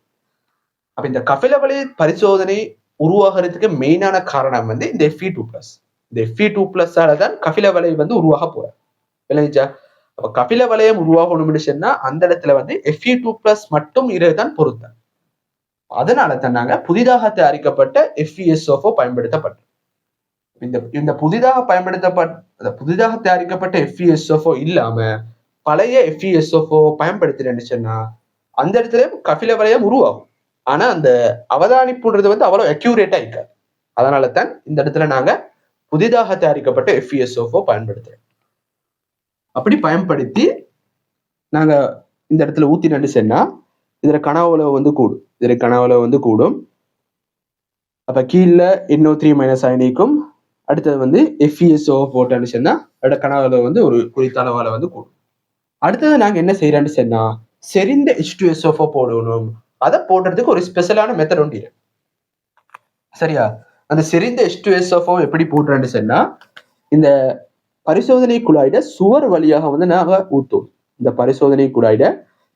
அப்ப இந்த கபிலவலை பரிசோதனை உருவாகிறதுக்கு மெயினான காரணம் வந்து இந்த Fe2+. இந்த Fe2+ தான் கபிலவலை வந்து உருவாக போற. விளைஞ்சா அப்ப கபிலவலையம் உருவாகணும்னு சொன்னா அந்த இடத்துல வந்து Fe2+ மட்டும் இருதான் பொருத்தம். அதனால தான் நாங்க புதிதாக தயாரிக்கப்பட்ட FeSO4 பயன்படுத்தப்பட்டோம். இந்த புதிதாக தயாரிக்கப்பட்ட FeSO4 இல்லாம பழைய FeSO4 பயன்படுத்தினேன்னு சொன்னா அந்த இடத்துல கபிலவலையம் உருவாகும். ஆனா அந்த அவதானிப்புன்றது வந்து அவ்வளவு அக்யூரேட்டா இருக்காது. அதனால தான் இந்த இடத்துல நாங்க புதிதாக தயாரிக்கப்பட்ட FeSO4 பயன்படுத்துறோம். அப்படி பயன்படுத்தி நாங்க இந்த இடத்துல ஊத்தினு சொன்னா இதுல கனவளவு வந்து கூடும். அப்ப கீழே NO3- அயனிக்கும் அடுத்தது வந்து FeSO4 போட்டோன்னு சொன்னா அதோட கனவளவு வந்து ஒரு குறித்த அளவால வந்து கூடும். அடுத்தது நாங்க என்ன செய்யறோம்னு சொன்னா செறிந்த H2SO4 போடணும். அதை போடுறதுக்கு ஒரு ஸ்பெஷலான மெத்தட் உண்டு. சரியா? அந்த செறிந்த H2SO4 எப்படி போடுறேன்னு சொன்னா, இந்த பரிசோதனை குழாயிட சுவர் வழியாக வந்து நாங்க ஊத்துவோம். இந்த பரிசோதனை குழாயிட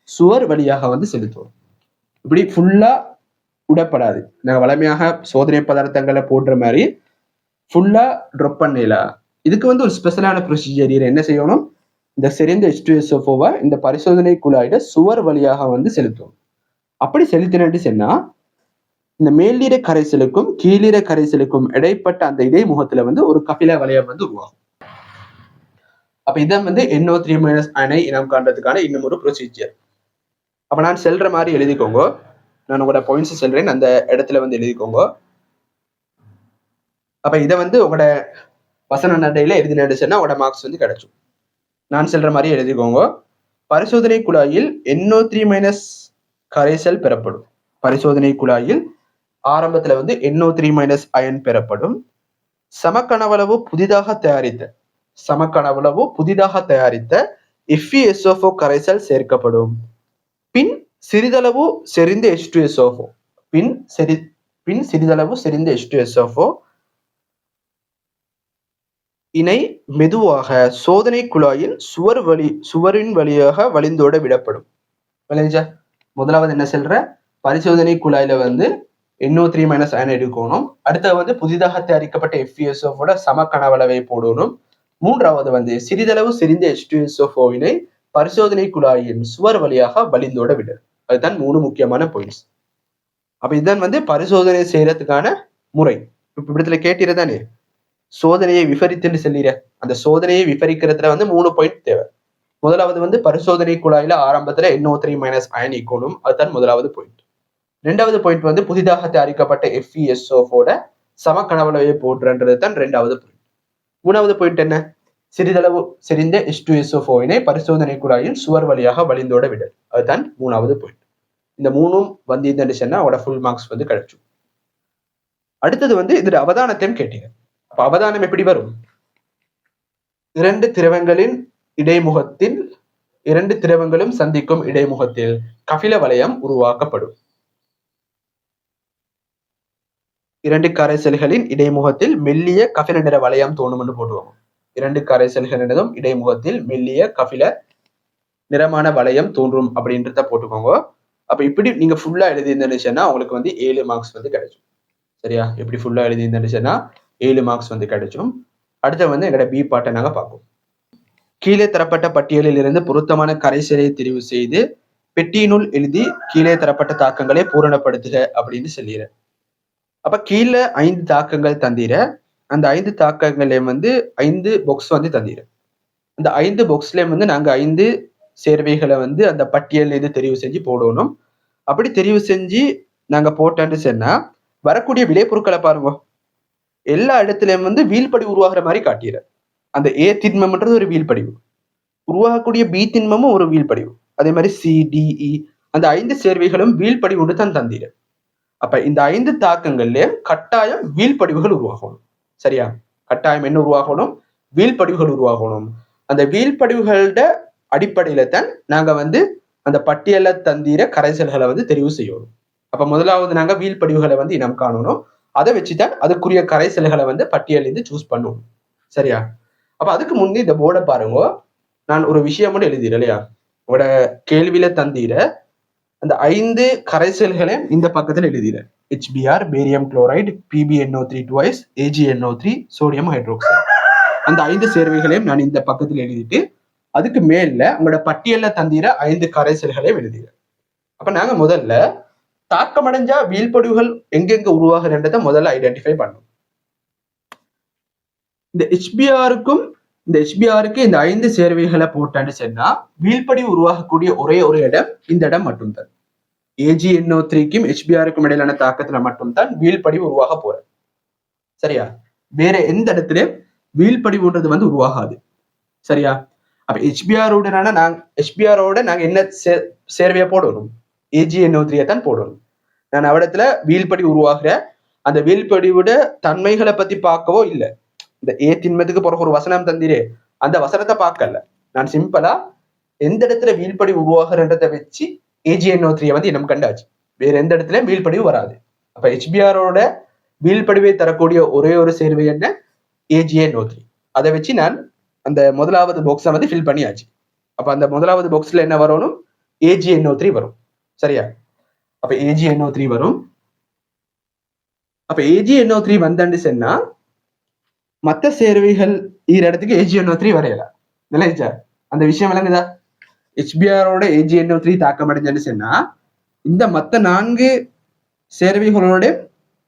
சுவர் வழியாக வந்து செலுத்துவோம். இப்படி ஃபுல்லா விடப்படாது. நாங்க வளமையாக சோதனை பதார்த்தங்களை போடுற மாதிரி ஃபுல்லா ட்ராப் பண்ணல. இதுக்கு வந்து ஒரு ஸ்பெஷலான ப்ரொசீஜர். என்ன செய்யணும்? இந்த செறிந்த H2SO4 இந்த பரிசோதனை குழாயிட சுவர் வழியாக வந்து செலுத்துவோம். அப்படி செலுத்தினு சொன்னா இந்த மேல்நீர கரைசலுக்கும் கீழ்நீர கரைசலுக்கும் இடைப்பட்ட அந்த இடைமுகத்துல வந்து ஒரு கபில வளையம் வந்து உருவாகும். அப்ப இதான் வந்து NO3- அயனை இனம் காண்றதுக்கான இன்னும் ஒரு ப்ரொசீஜர். அப்ப நான் செல்ற மாதிரி எழுதிக்கோங்க. நான் உங்களோட பாயிண்ட்ஸ் சொல்றேன், அந்த இடத்துல வந்து எழுதிக்கோங்க. அப்ப இதை வந்து உங்களோட வசன நடையில எழுதினு சொன்னா உங்களோட மார்க்ஸ் வந்து கிடைக்கும். நான் சொல்ற மாதிரி எழுதிக்கோங்க. பரிசோதனை குழாயில் NO3- கரைசல் பெறப்படும். பரிசோதனை குழாயில் ஆரம்பத்துல வந்து NO3- அயன் பெறப்படும். சமக்கனவளவு புதிதாக தயாரித்த FeSO4 கரைசல் சேர்க்கப்படும். பின் சிறிதளவு செறிந்த H2SO4 இணை மெதுவாக சோதனை குழாயின் சுவரின் வழியாக வழிந்தோட விடப்படும். முதலாவது என்ன சொல்ற? பரிசோதனை குழாயில வந்து NO3- அயன் எடுக்கணும். அடுத்தது வந்து புதிதாக தயாரிக்கப்பட்ட FeSO4 சமக்கனவளவை போடணும். மூன்றாவது வந்து சிறிதளவு செறிந்த H2SO4 பரிசோதனை குழாயின் சுவர் வழியாக வழிந்தோட விடு. அதுதான் 3 முக்கியமான பாயிண்ட்ஸ். அப்ப இதுதான் வந்து பரிசோதனை செய்யறதுக்கான முறை. இப்ப இடத்துல கேட்டீரதானே, சோதனையை விவரித்துன்னு சொல்லிற. அந்த சோதனையை விவரிக்கிறதுல வந்து 3 பாயிண்ட் தேவை. முதலாவது வந்து பரிசோதனை குழாயில ஆரம்பத்துல NO3- அயன் ஈக்கணும். அதுதான் முதலாவது பாயிண்ட். ரெண்டாவது பாயிண்ட் வந்து புதிதாக தயாரிக்கப்பட்ட FeSO4 சமக்கனவளவை போடுறன்றது தான் ரெண்டாவது பாயிண்ட். மூணாவது பாயிண்ட் என்ன? சிறிதளவு செறிந்த H2SO4 பரிசோதனை குழாயின் சுவர் வழியாக வழிந்தோட விடல். அதுதான் மூணாவது பாயிண்ட். இந்த 3ம் வந்து சொன்னா அவட ஃபுல் மார்க்ஸ் வந்து கிடைக்கும். அடுத்தது வந்து இதுல அவதானத்தையும் கேட்டீங்க. அப்ப அவதானம் எப்படி வரும்? இரண்டு திரவங்களும் சந்திக்கும் இடைமுகத்தில் கபில வளையம் உருவாக்கப்படும். இரண்டு கரைசல்களின் இடைமுகத்தில் மெல்லிய கபில நிற வளையம் தோணும்னு போடுவாங்க. இரண்டு கரைசல்களினதும் இடைமுகத்தில் மெல்லிய கபில நிறமான வளையம் தோன்றும் அப்படின்றத போட்டுக்கோங்க. அப்ப இப்படி நீங்க ஃபுல்லா எழுதியிருந்தேன்னா உங்களுக்கு வந்து 7 மார்க்ஸ் வந்து கிடைக்கும். சரியா? எப்படி ஃபுல்லா எழுதியிருந்தேன்னா 7 மார்க்ஸ் வந்து கிடைக்கும். அடுத்த வந்து எங்களோட பி பாட்டை நாங்க பார்ப்போம். கீழே தரப்பட்ட பட்டியலில் இருந்து பொருத்தமான கரைசலை தெரிவு செய்து பெட்டியினுள் எழுதி கீழே தரப்பட்ட தாக்கங்களை பூரணப்படுத்துக அப்படின்னு சொல்லிடுற. அப்ப கீழே 5 தாக்கங்கள் தந்திர. அந்த 5 தாக்கங்களையும் வந்து 5 பாக்ஸ் வந்து தந்திர. அந்த 5 பாக்ஸ்லயும் வந்து நாங்க 5 சேர்வைகளை வந்து அந்த பட்டியல் இது தெரிவு செஞ்சு போடணும். அப்படி தெரிவு செஞ்சு நாங்க போட்டோன்னு சொன்னா வரக்கூடிய விளைபொருட்களை பாருங்க. எல்லா இடத்துலயும் வந்து வீழ்படி உருவாகிற மாதிரி காட்டிற. அந்த A திண்மம்ன்றது ஒரு வீழ்படிவு, உருவாகக்கூடிய B திண்மமும் ஒரு வீழ்படிவு, அதே மாதிரி CDE அந்த 5 சேர்வைகளும் வீழ்படிவு தான் தந்திர. அப்ப இந்த 5 தாக்கங்கள்ல கட்டாயம் வீழ்படிவுகள் உருவாகணும். சரியா? கட்டாயம் என்ன உருவாகணும்? வீழ்படிவுகள் உருவாகணும். அந்த வீழ்படிவுகளோட அடிப்படையில தான் நாங்க வந்து அந்த பட்டியல தந்திர கரைசல்களை வந்து தெரிவு செய்யணும். அப்ப முதலாவது நாங்க வீழ்படிவுகளை வந்து இனம் காணணும். அதை வச்சுதான் அதுக்குரிய கரைசல்களை வந்து பட்டியலிருந்து சூஸ் பண்ணுவோம். சரியா? அப்ப அதுக்கு முன்னே இந்த போர்டை பாருங்க. நான் ஒரு விஷயம் மட்டும் எழுதிடுறேன் இல்லையா? உங்களோட கேள்வியில தந்திர அந்த 5 கரைசல்களையும் இந்த பக்கத்துல எழுதிடுறேன். HBr, barium chloride, PbNO3 twice, AgNO3, sodium hydroxide. அந்த 5 சேர்வைகளையும் நான் இந்த பக்கத்துல எழுதிட்டு அதுக்கு மேல உங்களோட பட்டியல்ல தந்திர 5 கரைசல்களையும் எழுதிடுறேன். அப்ப நாங்க முதல்ல தாக்கமடைஞ்சா வீழ்படிவுகள் எங்கெங்க உருவாகுறன்றதை முதல்ல ஐடென்டிஃபை பண்ணும். இந்த HBrக்கு இந்த 5 சேர்வைகளை போட்டான்னு சொன்னா வீழ்படிவு உருவாகக்கூடிய ஒரே ஒரு இடம் இந்த இடம் மட்டும்தான். AgNO3க்கும் HBrக்கும் இடையிலான தாக்கத்துல மட்டும்தான் வீழ்படிவு உருவாக போற. சரியா? வேற எந்த இடத்துலயும் வீழ்படிவுன்றது வந்து உருவாகாது. சரியா? அப்ப HBrஓட நாங்க என்ன சேர்வையை போடணும்? AgNO3 தான் போடணும். நான் அவடத்துல வீழ்படி உருவாகிற அந்த வீழ்படிவோட தன்மைகளை பத்தி பார்க்கவோ இல்லை. இந்த A திண்மத்துக்கு பிறகு ஒரு வசனம் தந்திரே, அந்த வசனத்தை பார்க்கல. நான் சிம்பிளா எந்த இடத்துல வீழ்படிவு உருவாகிறன்றதை வச்சு AgNO3 வந்து இனம் கண்டாச்சு. வேற எந்த இடத்துல வீழ்படிவு வராது. அப்ப HBRோட வீழ்படிவை தரக்கூடிய ஒரே ஒரு சேர்வை என்ன? AgNO3. அதை வச்சு நான் அந்த முதலாவது பாக்ஸை வந்து ஃபில் பண்ணியாச்சு. அப்ப அந்த முதலாவது பாக்ஸ்ல என்ன வரணும்? AgNO3 வரும். சரியா? அப்ப AgNO3 வரும். அப்ப AgNO3 வந்தாண்டு சொன்னா மற்ற சேர்வைகள் இடத்துக்கு AgNO3 வரையலாம். நிலைச்சா அந்த விஷயம் விளங்குதா? HBRோட AgNO3 தாக்கம் அடைஞ்சான்னு சொன்னா இந்த மற்ற 4 சேர்வைகளோட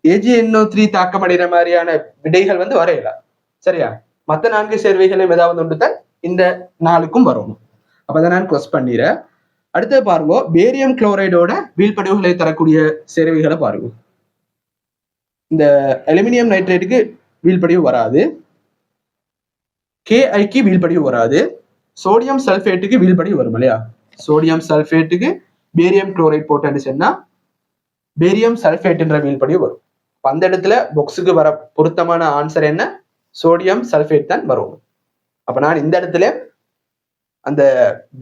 AgNO3 தாக்கம் அடைகிற மாதிரியான விடைகள் வந்து வரையலாம். சரியா? மற்ற 4 சேர்வைகளும் ஏதாவது ஒன்று தான் இந்த 4க்கும் வரணும். அப்ப அதை நான் க்ளோஸ் பண்ணிடுறேன். அடுத்தது பாருங்க, பேரியம் குளோரைடோட வீழ்படிவுகளை தரக்கூடிய சேர்வைகளை பாருங்க. இந்த அலுமினியம் நைட்ரேட்டுக்கு வீழ்படிவு வராது, KIக்கு வீழ்படிவு வராது, சோடியம் சல்பேட்டுக்கு வீழ்படிவு வரும் இல்லையா? சோடியம் சல்பேட்டுக்கு பேரியம் குளோரைட் போட்டு சொன்னா பேரியம் சல்பேட்ன்ற வீழ்படிவு வரும். அந்த இடத்துல பாக்ஸுக்கு வர பொருத்தமான ஆன்சர் என்ன? சோடியம் சல்பேட் தான் வரும். அப்ப நான் இந்த இடத்துல அந்த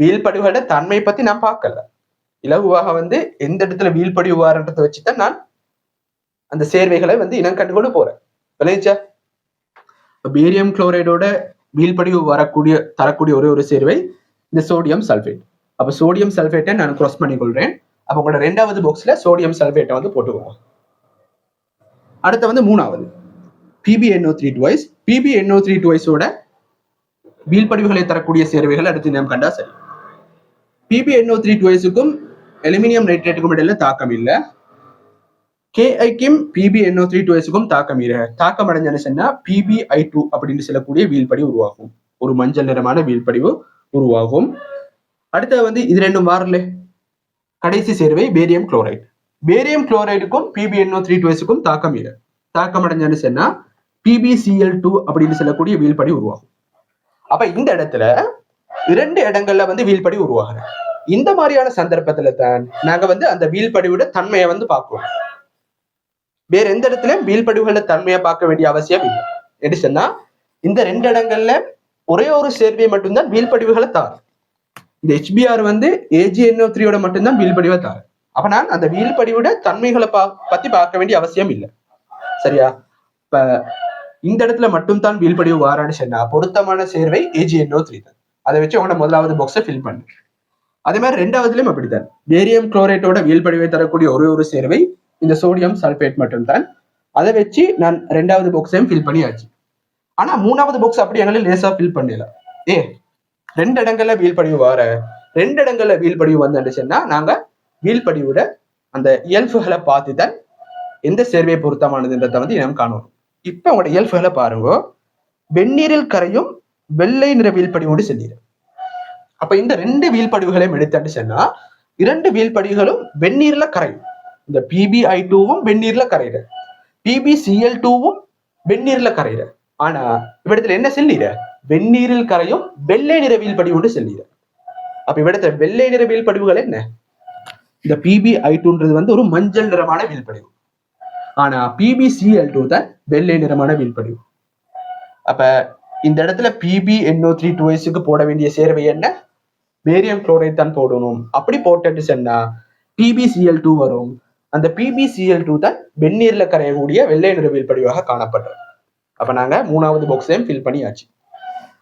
வீழ்படிவுகளோட தன்மை பத்தி நான் பார்க்கல. இலகுவாக வந்து எந்த இடத்துல வீழ்படிவு வாரன்றதை வச்சுதான் நான் அந்த சேர்வைகளை வந்து இனம் கண்டுகொண்டு போறேன். விளைச்சா பேரியம் குளோரைடோட வீழ்படிவு தரக்கூடிய ஒரே ஒரு சேர்வை இந்த சோடியம் சல்பேட். அப்ப சோடியம் சல்பேட்டை நான் கிராஸ் பண்ணி கொள்றேன். அப்ப உங்களோட 2வது பாக்ஸ்ல சோடியம் சல்பேட்டை வந்து போட்டுக்குவோம். அடுத்த வந்து 3வது PbNO3 twice. PbNO3 twiceோட வீழ்படிவுகளை தரக்கூடிய சேர்வைகள் அடுத்து நாம் கண்டா சரி. PbNO3 twiceக்கும் அலுமினியம் நைட்ரேட்டுக்கும் இடையில தாக்கம் இல்லை. KIக்கும் PbNO3 twiceக்கும் தாக்கம் அடைஞ்சான்னு சொன்னா PbI2 அப்படின்னு சொல்லக்கூடிய வீழ்படிவு உருவாகும். ஒரு மஞ்சள் நிறமான வீழ்படிவு உருவாகும். அடுத்த வந்து இது ரெண்டும் வாரல கடைசி சேர்வை பேரியம் குளோரைடு. பேரியம் குளோரைடுக்கும் PbNO3 twiceக்கும் தாக்கம் அடைஞ்சான்னு சொன்னா PbCl2 அப்படின்னு சொல்லக்கூடிய வீழ்படி உருவாகும். அப்ப இந்த இடத்துல 2 இடங்கள்ல வந்து வீழ்படி உருவாகுது. இந்த மாதிரியான சந்தர்ப்பத்துல தான் நாங்க வந்து அந்த வீழ்படிவோட தன்மையை வந்து பார்க்குவோம். வேற எந்த இடத்துலயும் வீழ்படிவுகள தன்மையை பார்க்க வேண்டிய அவசியம் இல்லை. எப்படி சொன்னா இந்த 2 இடங்கள்ல ஒரே ஒரு சேர்வை மட்டும்தான் வீழ்படிவுகளை தாரு. இந்த HBr வந்து AgNO3யோட மட்டும்தான் வீழ்படிவை தாரு. அப்ப நான் அந்த வீழ்படிவோட தன்மைகளை பத்தி பார்க்க வேண்டிய அவசியம் இல்லை. சரியா? இப்ப இந்த இடத்துல மட்டும் தான் வீழ்படிவு வாரான்னு சொன்னா பொருத்தமான சேர்வை AgNO3 தான். அதை வச்சு உங்களோட முதலாவது பாக்ஸை ஃபில் பண்ணு. அதே மாதிரி 2வதுலயும் அப்படித்தான். பேரியம் குளோரைட்டோட வீழ்படிவை தரக்கூடிய ஒரே ஒரு சேர்வை இந்த சோடியம் சல்பேட் மட்டும்தான். அதை வச்சு நான் 2வது பாக்ஸையும் ஃபில் பண்ணியாச்சு. ஆனா 3வது பாக்ஸ் அப்படி என்னால லேசா ஃபில் பண்ணல. 2 இடங்கள்ல வீழ்படிவு வார 2 இடங்கள்ல வீழ்படிவு வந்து சொன்னா நாங்க வீழ்படிவோட அந்த இயல்புகளை பார்த்து தான் எந்த சேர்வை பொருத்தமானதுன்றதை வந்து நாம் காணணும். இப்ப உங்களோட இயல்புகளை பாருங்க. வெந்நீரில் கரையும் வெள்ளை நிற வீழ்படிவோடு செல்லிடும். அப்ப இந்த 2 வீழ்படிவுகளையும் எடுத்தாண்டு சொன்னா 2 வீழ்படிவுகளும் வெந்நீர்ல கரையும். இந்த PbI2வும் வெந்நீர்ல கரையிற, PbCl2வும் வெந்நீர்ல கரையிற. ஆனா இவ்விடத்துல என்ன செல்லிட? வெந்நீரில் கரையும் வெள்ளை நிற வீழ்படிவோடு செல்லிட. அப்ப இவ்விடத்துல வெள்ளை நிற வீழ்படிவுகள் என்ன? இந்த PbI2ன்றது வந்து ஒரு மஞ்சள் நிறமான வீழ்படிவு. ஆனா PbCl2 தான் வெள்ளை நிறமான வீழ்படிவு. அப்ப இந்த இடத்துல PbNO3 twiceக்கு போட வேண்டிய சேர்வை என்ன? பேரியம் குளோரைட் தான் போடணும். அப்படி போட்டு சொன்னா PbCl2 வரும். அந்த PbCl2 தான் வெந்நீர்ல கரையக்கூடிய வெள்ளை நிற வீழ்படிவாக காணப்படுறது. அப்ப நாங்க 3வது பாக்ஸையும் ஃபில் பண்ணியாச்சு.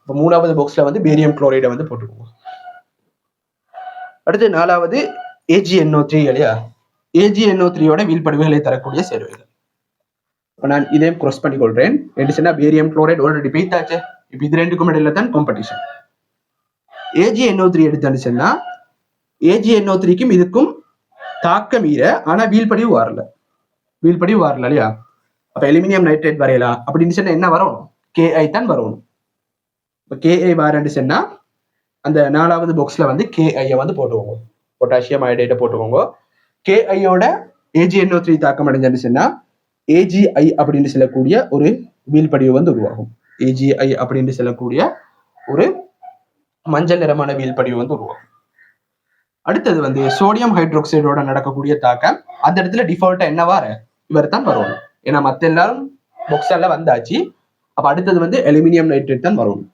இப்ப 3வது பாக்ஸ்ல வந்து பேரியம் குளோரைடை வந்து போட்டுக்குவோம். அடுத்து 4வது AgNO3 இல்லையா? AgNO3யோட வீழ்படிவுகளை தரக்கூடிய சேர்வைகள். இப்ப நான் இதையும் கிராஸ் பண்ணி கொள்றேன். என்று சொன்னா பேரியம் குளோரைட் ஆல்ரெடி பெய்தாச்சு. இப்ப இது 2க்கும் இடையில தான் காம்படிஷன். AgNO3 எடுத்தான்னு சொன்னா AgNO3க்கும் இதுக்கும் தாக்கம் ஈர, ஆனா வீழ்படிவு வரல இல்லையா? அப்ப அலுமினியம் நைட்ரேட் வரையலாம் அப்படின்னு சொன்னா என்ன வரணும்? KI தான் வரணும். இப்ப KI வரேன்னு சொன்னா அந்த 4வது பாக்ஸ்ல வந்து KI வந்து போட்டுக்கோங்க. பொட்டாசியம் அயோடைட போட்டுக்கோங்க. KIயோட AgNO3 தாக்கம் அடைஞ்சான்னு சொன்னா AgI அப்படின்னு சொல்லக்கூடிய ஒரு வீழ்படிவு வந்து உருவாகும். AgI அப்படின்னு சொல்லக்கூடிய ஒரு மஞ்சள் நிறமான வீழ்படிவு வந்து உருவாகும். அடுத்தது வந்து சோடியம் ஹைட்ரோக்சைடோட நடக்கக்கூடிய தாக்கம். அந்த இடத்துல டிஃபால்ட்டா என்ன வார? இவர் தான் வரணும். ஏன்னா மத்த எல்லாரும் பாக்ஸ் எல்லாம் வந்தாச்சு. அப்ப அடுத்தது வந்து அலுமினியம் நைட்ரேட் தான் வரணும்.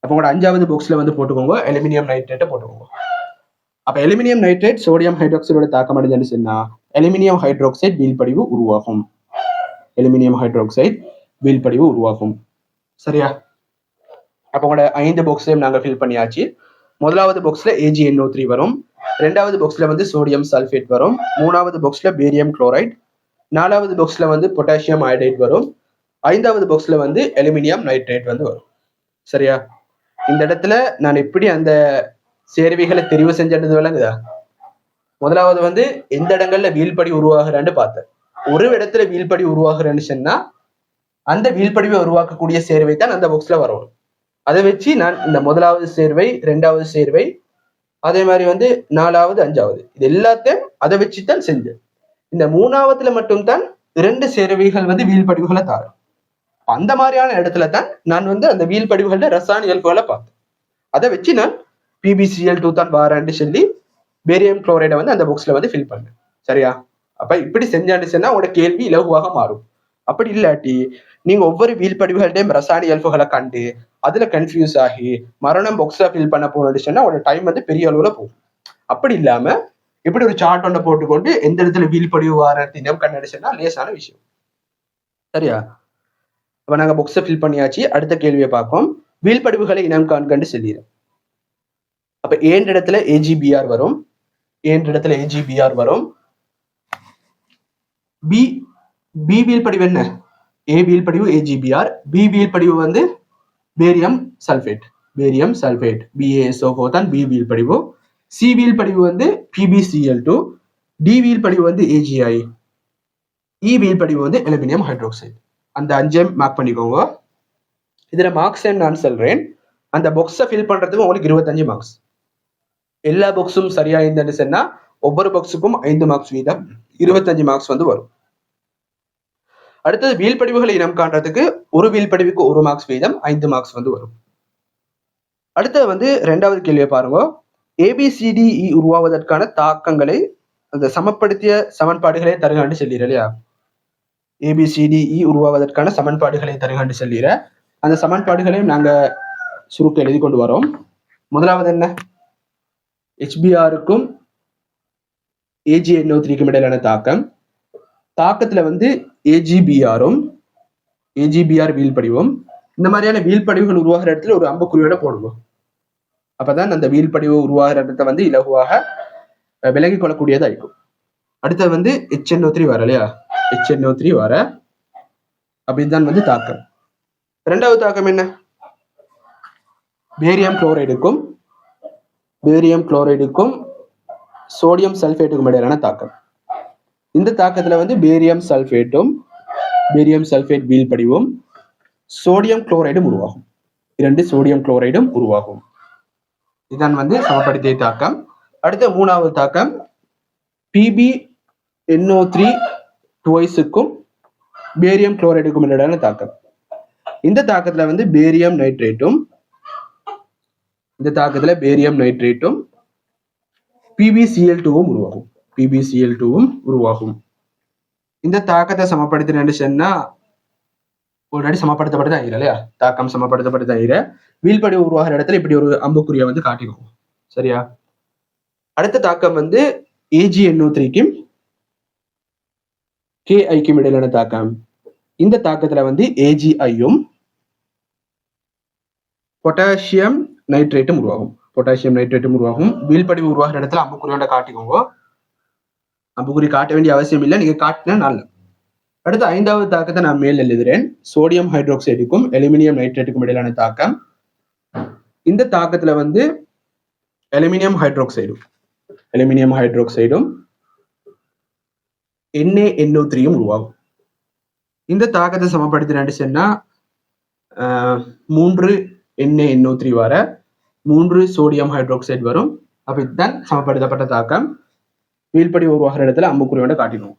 அப்போ உங்களோட 5வது பாக்ஸ்ல வந்து போட்டுக்கோங்க அலுமினியம் நைட்ரேட்டை போட்டுக்கோங்க. அப்ப அலுமினியம் நைட்ரேட் சோடியம் ஹைட்ராக்சைடோட தாக்கம் அடைஞ்சு சொன்னா அலுமினியம் ஹைட்ராக்சைடு வீழ்படிவு உருவாகும். அலுமினியம் ஹைட்ராக்சைடு வீழ்படிவு உருவாகும். சரியா? அப்ப உங்களோட 5 பாக்ஸ்லயும் நாங்க ஃபில் பண்ணியாச்சு. முதலாவது பாக்ஸ்ல AgNO3 வரும், 2வது பாக்ஸ்ல வந்து சோடியம் சல்ஃபேட் வரும், 3வது பாக்ஸ்ல பேரியம் குளோரைட், 4வது பாக்ஸ்ல வந்து பொட்டாசியம் அயோடைட் வரும், 5வது பாக்ஸ்ல வந்து அலுமினியம் நைட்ரேட் வந்து வரும். சரியா? இந்த இடத்துல நான் எப்படி அந்த சேர்வைகளை தெரிவு செஞ்சது விளங்குதா? முதலாவது வந்து எந்த இடங்கள்ல வீழ்படி உருவாகிறான்னு பார்த்தேன். ஒரு இடத்துல வீழ்படி உருவாகிறேன்னு சொன்னா அந்த வீழ்படிவை உருவாக்கக்கூடிய சேர்வை தான் அந்த பாக்ஸ்ல வரும். அதை வச்சு நான் இந்த முதலாவது சேர்வை, 2வது சேர்வை, அதே மாதிரி வந்து 4வது 5வது இது எல்லாத்தையும் அதை வச்சுதான் செஞ்சேன். இந்த 3வதுல மட்டும்தான் 2 சேர்வைகள் வந்து வீழ்படிவுகளை தாரும். அந்த மாதிரியான இடத்துல தான் நான் வந்து அந்த வீழ்படிவுகள ரசாயன இயல்புகளை பார்த்தேன். அதை வச்சு நான் PbCl2 தான் வாரான்னு சொல்லி பேரியம் குளோரைடை வந்து அந்த பாக்ஸ்ல வந்து ஃபில் பண்ணேன். சரியா? அப்ப இப்படி செஞ்சான்னு சொன்னா உங்களோட கேள்வி இலகுவாக மாறும். அப்படி இல்லாட்டி நீங்க ஒவ்வொரு வீழ்படிவுகள்டையும் ரசாயன இயல்புகளை கண்டு அதுல கன்ஃபியூஸ் ஆகி மரணம் பாக்ஸ்ல ஃபில் பண்ண போனோம்னு சொன்னா உங்களோட டைம் வந்து பெரிய அளவுல போகும். அப்படி இல்லாம இப்படி ஒரு சார்ட் ஒன்றை போட்டுக்கொண்டு எந்த இடத்துல வீழ்படிவு வாரத்தினம் கண்டடிச்சுன்னா லேசான விஷயம். சரியா? அப்ப நாங்க பாக்ஸை ஃபில் பண்ணியாச்சு. அடுத்த கேள்வியை பார்ப்போம். வீழ்படிவுகளை இனம் காண்கண்டு சொல்லிடுறேன். அப்ப ஏன்ற இடத்துல AgBr வரும், ஏன்ற இடத்துல AgBr வரும். பி வீழ்படிவு என்ன? A வீழ்படிவு AgBr, B வீழ்படிவு வந்து barium sulphate, barium sulphate BaSO4 தான் B வீழ்படிவு. C வீழ்படிவு வந்து PbCl2, D வீழ்படிவு வந்து AgI, E வீழ்படிவு வந்து அலுமினியம் ஹைட்ராக்சைடு. அந்த 5 மார்க் பண்ணிக்கோங்க. இதுல மார்க்ஸ் நான் சொல்றேன். அந்த பாக்ஸை ஃபில் பண்றதுக்கு உங்களுக்கு 25 மார்க்ஸ். எல்லா பாக்ஸும் சரியா இருந்ததுன்னு சொன்னா ஒவ்வொரு பாக்ஸுக்கும் 5 மார்க்ஸ் வீதம் 25 மார்க்ஸ் வந்து வரும். அடுத்தது வீழ்படிவுகளை இனம் காண்றதுக்கு ஒரு வீழ்படிவுக்கு 1 மார்க்ஸ் வீதம் 5 மார்க்ஸ் வந்து வரும். அடுத்தது வந்து 2வது கேள்வியை பாருங்க. ABCDE உருவாவதற்கான தாக்கங்களை அந்த சமப்படுத்திய சமன்பாடுகளை தருகாண்டு சொல்லிடுற இல்லையா? ABCDE உருவாவதற்கான சமன்பாடுகளை தருகாண்டு சொல்லிடுற அந்த சமன்பாடுகளையும் நாங்க சுருக்க எழுதி கொண்டு வரோம். முதலாவது என்ன? HBrக்கும் AgNO3க்கும் இடையிலான தாக்கம். தாக்கத்துல வந்து AgBrம் AgBr வீழ்படிவும் இந்த மாதிரியான வீழ்படிவுகள் உருவாகிற இடத்துல ஒரு அம்புக்குறியோட போடுவோம். அப்பதான் அந்த வீழ்படிவு உருவாகிற இடத்தை வந்து இலகுவாக விலகி கொள்ளக்கூடியதா இருக்கும். அடுத்தது வந்து HNO3 வர இல்லையா? HNO3 வர அப்படிதான் வந்து தாக்கம். 2வது தாக்கம் என்ன? பேரியம் குளோரைடுக்கும் சோடியம் சல்ஃபேட்டுக்கும் இடையிலான தாக்கம். இந்த தாக்கத்துல வந்து பேரியம் சல்ஃபேட் வீழ்படிவும் சோடியம் குளோரைடும் உருவாகும். 2 சோடியம் குளோரைடும் உருவாகும். இதுதான் வந்து சமப்படுத்திய தாக்கம். அடுத்த 3வது தாக்கம் PbNO3 டுவைஸுக்கும் பேரியம் குளோரைடுக்கும் இடையிலான தாக்கம். இந்த தாக்கத்துல வந்து பேரியம் நைட்ரேட்டும் PbCl2வும் உருவாகும். இந்த தாக்கத்தை சமப்படுத்தினு சொன்னா ஒரு சமப்படுத்தப்பட்டு தான் இல்லையா? தாக்கம் சமப்படுத்தப்பட்டு தான் வீழ்படிவு உருவாகிற இடத்துல இப்படி ஒரு அம்புக்குறிய வந்து காட்டிக்கும். சரியா? அடுத்த தாக்கம் வந்து AgNO3க்கும் KIக்கும் இடையிலான தாக்கம். இந்த தாக்கத்துல வந்து AgIயும் பொட்டாசியம் நைட்ரேட்டும் உருவாகும். வீழ்படிவு உருவாகிற இடத்துல அம்புக்குறியோட காட்டிக்கோங்க. அம்புக்குறி காட்ட வேண்டிய அவசியம் இல்லை, நீங்க காட்டினா நல்ல. அடுத்து 5வது தாக்கத்தை நான் மேல் எழுதுறேன். சோடியம் ஹைட்ராக்சைடுக்கும் அலுமினியம் நைட்ரேட்டுக்கும் இடையிலான தாக்கம். இந்த தாக்கத்துல வந்து அலுமினியம் ஹைட்ராக்சைடும் NaNO3யும் உருவாகும். இந்த தாக்கத்தை சமப்படுத்தினு சொன்னா 3 NaNO3 வர 3 சோடியம் ஹைட்ராக்சைடு வரும். அப்ப இதுதான் சமப்படுத்தப்பட்ட தாக்கம். வீழ்படிவு உருவாகிற இடத்துல அம்புக்குறியோட காட்டிடுவோம்.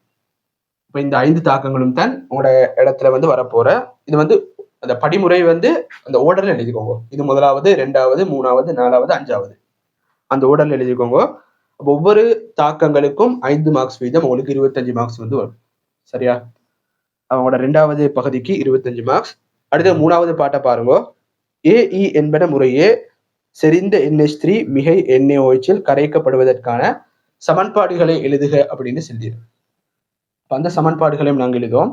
இப்ப இந்த 5 தாக்கங்களும் தான் உங்களோட இடத்துல வந்து வரப்போற. இது வந்து அந்த படிமுறை வந்து அந்த ஓர்டர்ல எழுதிக்கோங்க. இது 1வது, 2வது, 3வது, 4வது, 5வது அந்த ஓர்டர்ல எழுதிக்கோங்க. அப்போ ஒவ்வொரு தாக்கங்களுக்கும் 5 மார்க்ஸ் வீதம் உங்களுக்கு 25 மார்க்ஸ் வந்து வரும். சரியா? அவங்களோட 2வது பகுதிக்கு 25 மார்க்ஸ். அடுத்து 3வது பாட்டை பாருங்க. ஏஇ என்பன முறையே செறிந்த NH3 மிகை NaOH கரைக்கப்படுவதற்கான சமன்பாடுகளை எழுதுக அப்படின்னு சொல்லிடு. அந்த சமன்பாடுகளையும் நாங்கள் எழுதுவோம்.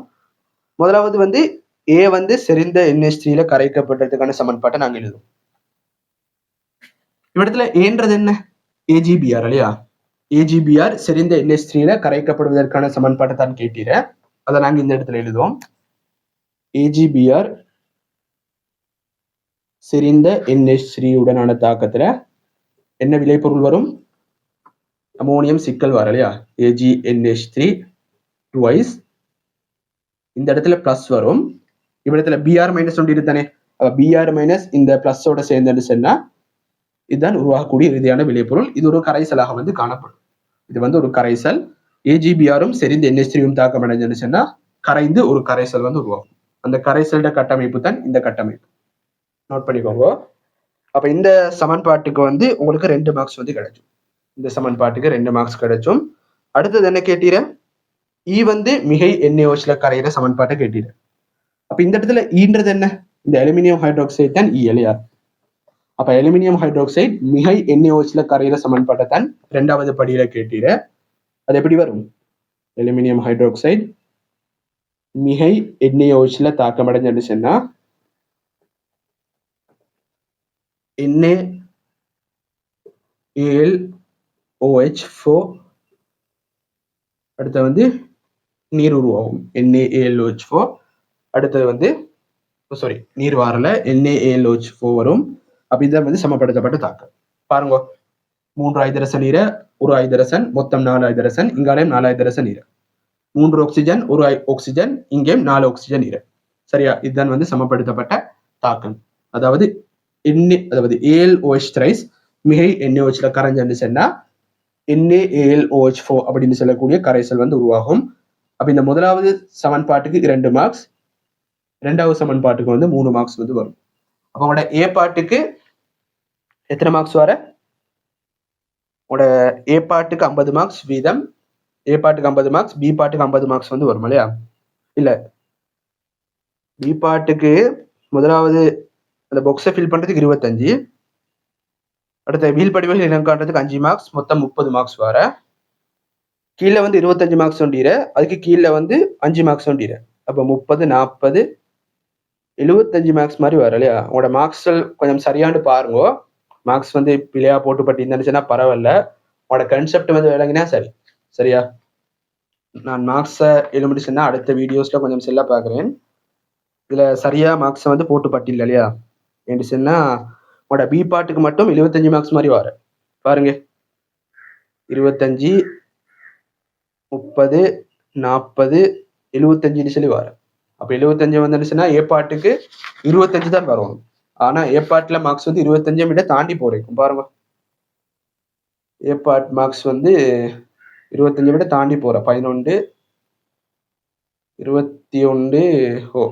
முதலாவது வந்து ஏ வந்து செறிந்த NH3 கரைக்கப்படுறதுக்கான சமன்பாட்டை நாங்கள் எழுதுவோம். இவ்விடத்துல ஏன்றது என்ன? AgBr இல்லையா? AgBr செறிந்த NH3 கரைக்கப்படுவதற்கான சமன்பாட்டை தான் கேட்டீர. அதை நாங்க இந்த இடத்துல எழுதுவோம். AgBr செறிந்த NH3 உடனான தாக்கத்துல என்ன விளைபொருள் வரும்? அமோனியம் சிக்கல் வர இல்லையா? AgNH3 twice. இந்த இடத்துல பிளஸ் வரும். இவ்விடத்துல Br மைனஸ் ஒன்று இருத்தானே, Br மைனஸ் இந்த பிளஸோட சேர்ந்து சொன்னா இதுதான் உருவாகக்கூடிய இறுதியான விளைபொருள். இது ஒரு கரைசலாக வந்து காணப்படும். இது வந்து ஒரு கரைசல். AgBrம் செறிந்த NH3யும் தாக்கம் அடைஞ்சுன்னு சொன்னா கரைந்து ஒரு கரைசல் வந்து உருவாகும். அந்த கரைசலோட கட்டமைப்பு தான் இந்த கட்டமைப்பு. நோட் பண்ணிக்கோங்க. அப்ப இந்த சமன்பாட்டுக்கு வந்து உங்களுக்கு 2 மார்க்ஸ் வந்து கிடைக்கும். இந்த சமன்பாட்டுக்கு 2 மார்க்ஸ் கிடைச்சும். அடுத்தது என்ன கேட்டீர? இ வந்து மிகை NaOH கரையிற சமன்பாட்டை கேட்டீர. அப்ப இந்த இடத்துல ஈன்றது என்ன? இந்த அலுமினியம் ஹைட்ராக்சைடு தான் இ இல்லையா? அப்ப அலுமினியம் ஹைட்ராக்சைடு மிகை NaOH கரையிற சமன்பாட்டை தான் 2வது படியில கேட்டீர. அது எப்படி வரும்? அலுமினியம் ஹைட்ராக்சைடு மிகை NaOH தாக்கம் அடைஞ்சு சொன்னா NaAlOH4 அடுத்து வந்து நீர் உருவாகும். NaAlOH4 அடுத்தது வந்து நீர் வாரல NaAlOH4 வரும். அப்ப இதான் வந்து சமப்படுத்தப்பட்ட தாக்கம். பாருங்க, 3 ஐதரசன் நீரை, 1 ஐதரசன், மொத்தம் 4 ஐதரசன், இங்காலையும் 4 ஐதரசன் நீரை, 3 ஆக்சிஜன், 1 ஆக்சிஜன், இங்கேயும் 4 ஆக்சிஜன் நீரை. சரியா? இதுதான் வந்து சமப்படுத்தப்பட்ட தாக்கம். அதாவது AlOH thrice மிகை NaOH கரைஞ்சு சொன்னா NaAlOH4 அப்படின்னு சொல்லக்கூடிய கரைசல் வந்து உருவாகும். அப்ப இந்த முதலாவது சமன்பாட்டுக்கு 2 மார்க்ஸ், 2வது சமன்பாட்டுக்கு வந்து 3 மார்க்ஸ் வந்து வரும். அப்ப உங்களோட ஏ பாட்டுக்கு எத்தனை மார்க்ஸ் வர? உங்களோட ஏ பாட்டுக்கு 50 மார்க்ஸ் வீதம். ஏ பாட்டுக்கு 50 மார்க்ஸ், பி பாட்டுக்கு 50 மார்க்ஸ் வந்து வரும் இல்லையா? இல்ல, பி பாட்டுக்கு முதலாவது அந்த பாக்ஸை ஃபில் பண்றதுக்கு 25, அடுத்த வீல் படிவுகள் இனம் காட்டுறதுக்கு 5 மார்க்ஸ், மொத்தம் 30 மார்க்ஸ் வர. கீழே வந்து 25 மார்க்ஸ் ஒன்றீர, அதுக்கு கீழே வந்து 5 மார்க்ஸ் ஒன்றீர. அப்ப 30, 40, 75 மார்க்ஸ் மாதிரி வர இல்லையா? உங்களோட மார்க்ஸ் கொஞ்சம் சரியானு பாருங்க. மார்க்ஸ் வந்து பிள்ளையா போட்டு பட்டிருந்துச்சுன்னா பரவாயில்ல. உங்களோட கன்செப்ட் வந்து விளங்கினா சரி. சரியா? நான் மார்க்ஸை எழுதிச்சுன்னா அடுத்த வீடியோஸ்ல கொஞ்சம் செல்ல பாக்குறேன். இதுல சரியா மார்க்ஸை வந்து போட்டு பட்டில்ல இல்லையா? என்று சொன்னா உங்களோட பி பாட்டுக்கு மட்டும் 75 மார்க்ஸ் மாதிரி வர பாருங்க. 25, 30, 40, 75 சொல்லி வர. அப்ப 75 வந்துச்சுன்னா ஏ பாட்டுக்கு 25 தான் வரும். ஆனா ஏ பாட்டுல மார்க்ஸ் வந்து 25 விட தாண்டி போறேன் பாருங்க. ஏ பாட் மார்க்ஸ் வந்து 25 விட தாண்டி போற. 11, 21,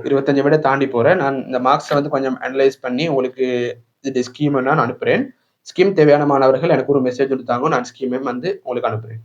25 விட தாண்டி போறேன். நான் இந்த மார்க்ஸை வந்து கொஞ்சம் அனலைஸ் பண்ணி உங்களுக்கு இது ஸ்கீம் நான் அனுப்புறேன். ஸ்கீம் தேவையான மாணவர்கள் எனக்கு ஒரு மெசேஜ் கொடுத்தாங்க, நான் ஸ்கீமை வந்து உங்களுக்கு அனுப்புறேன்.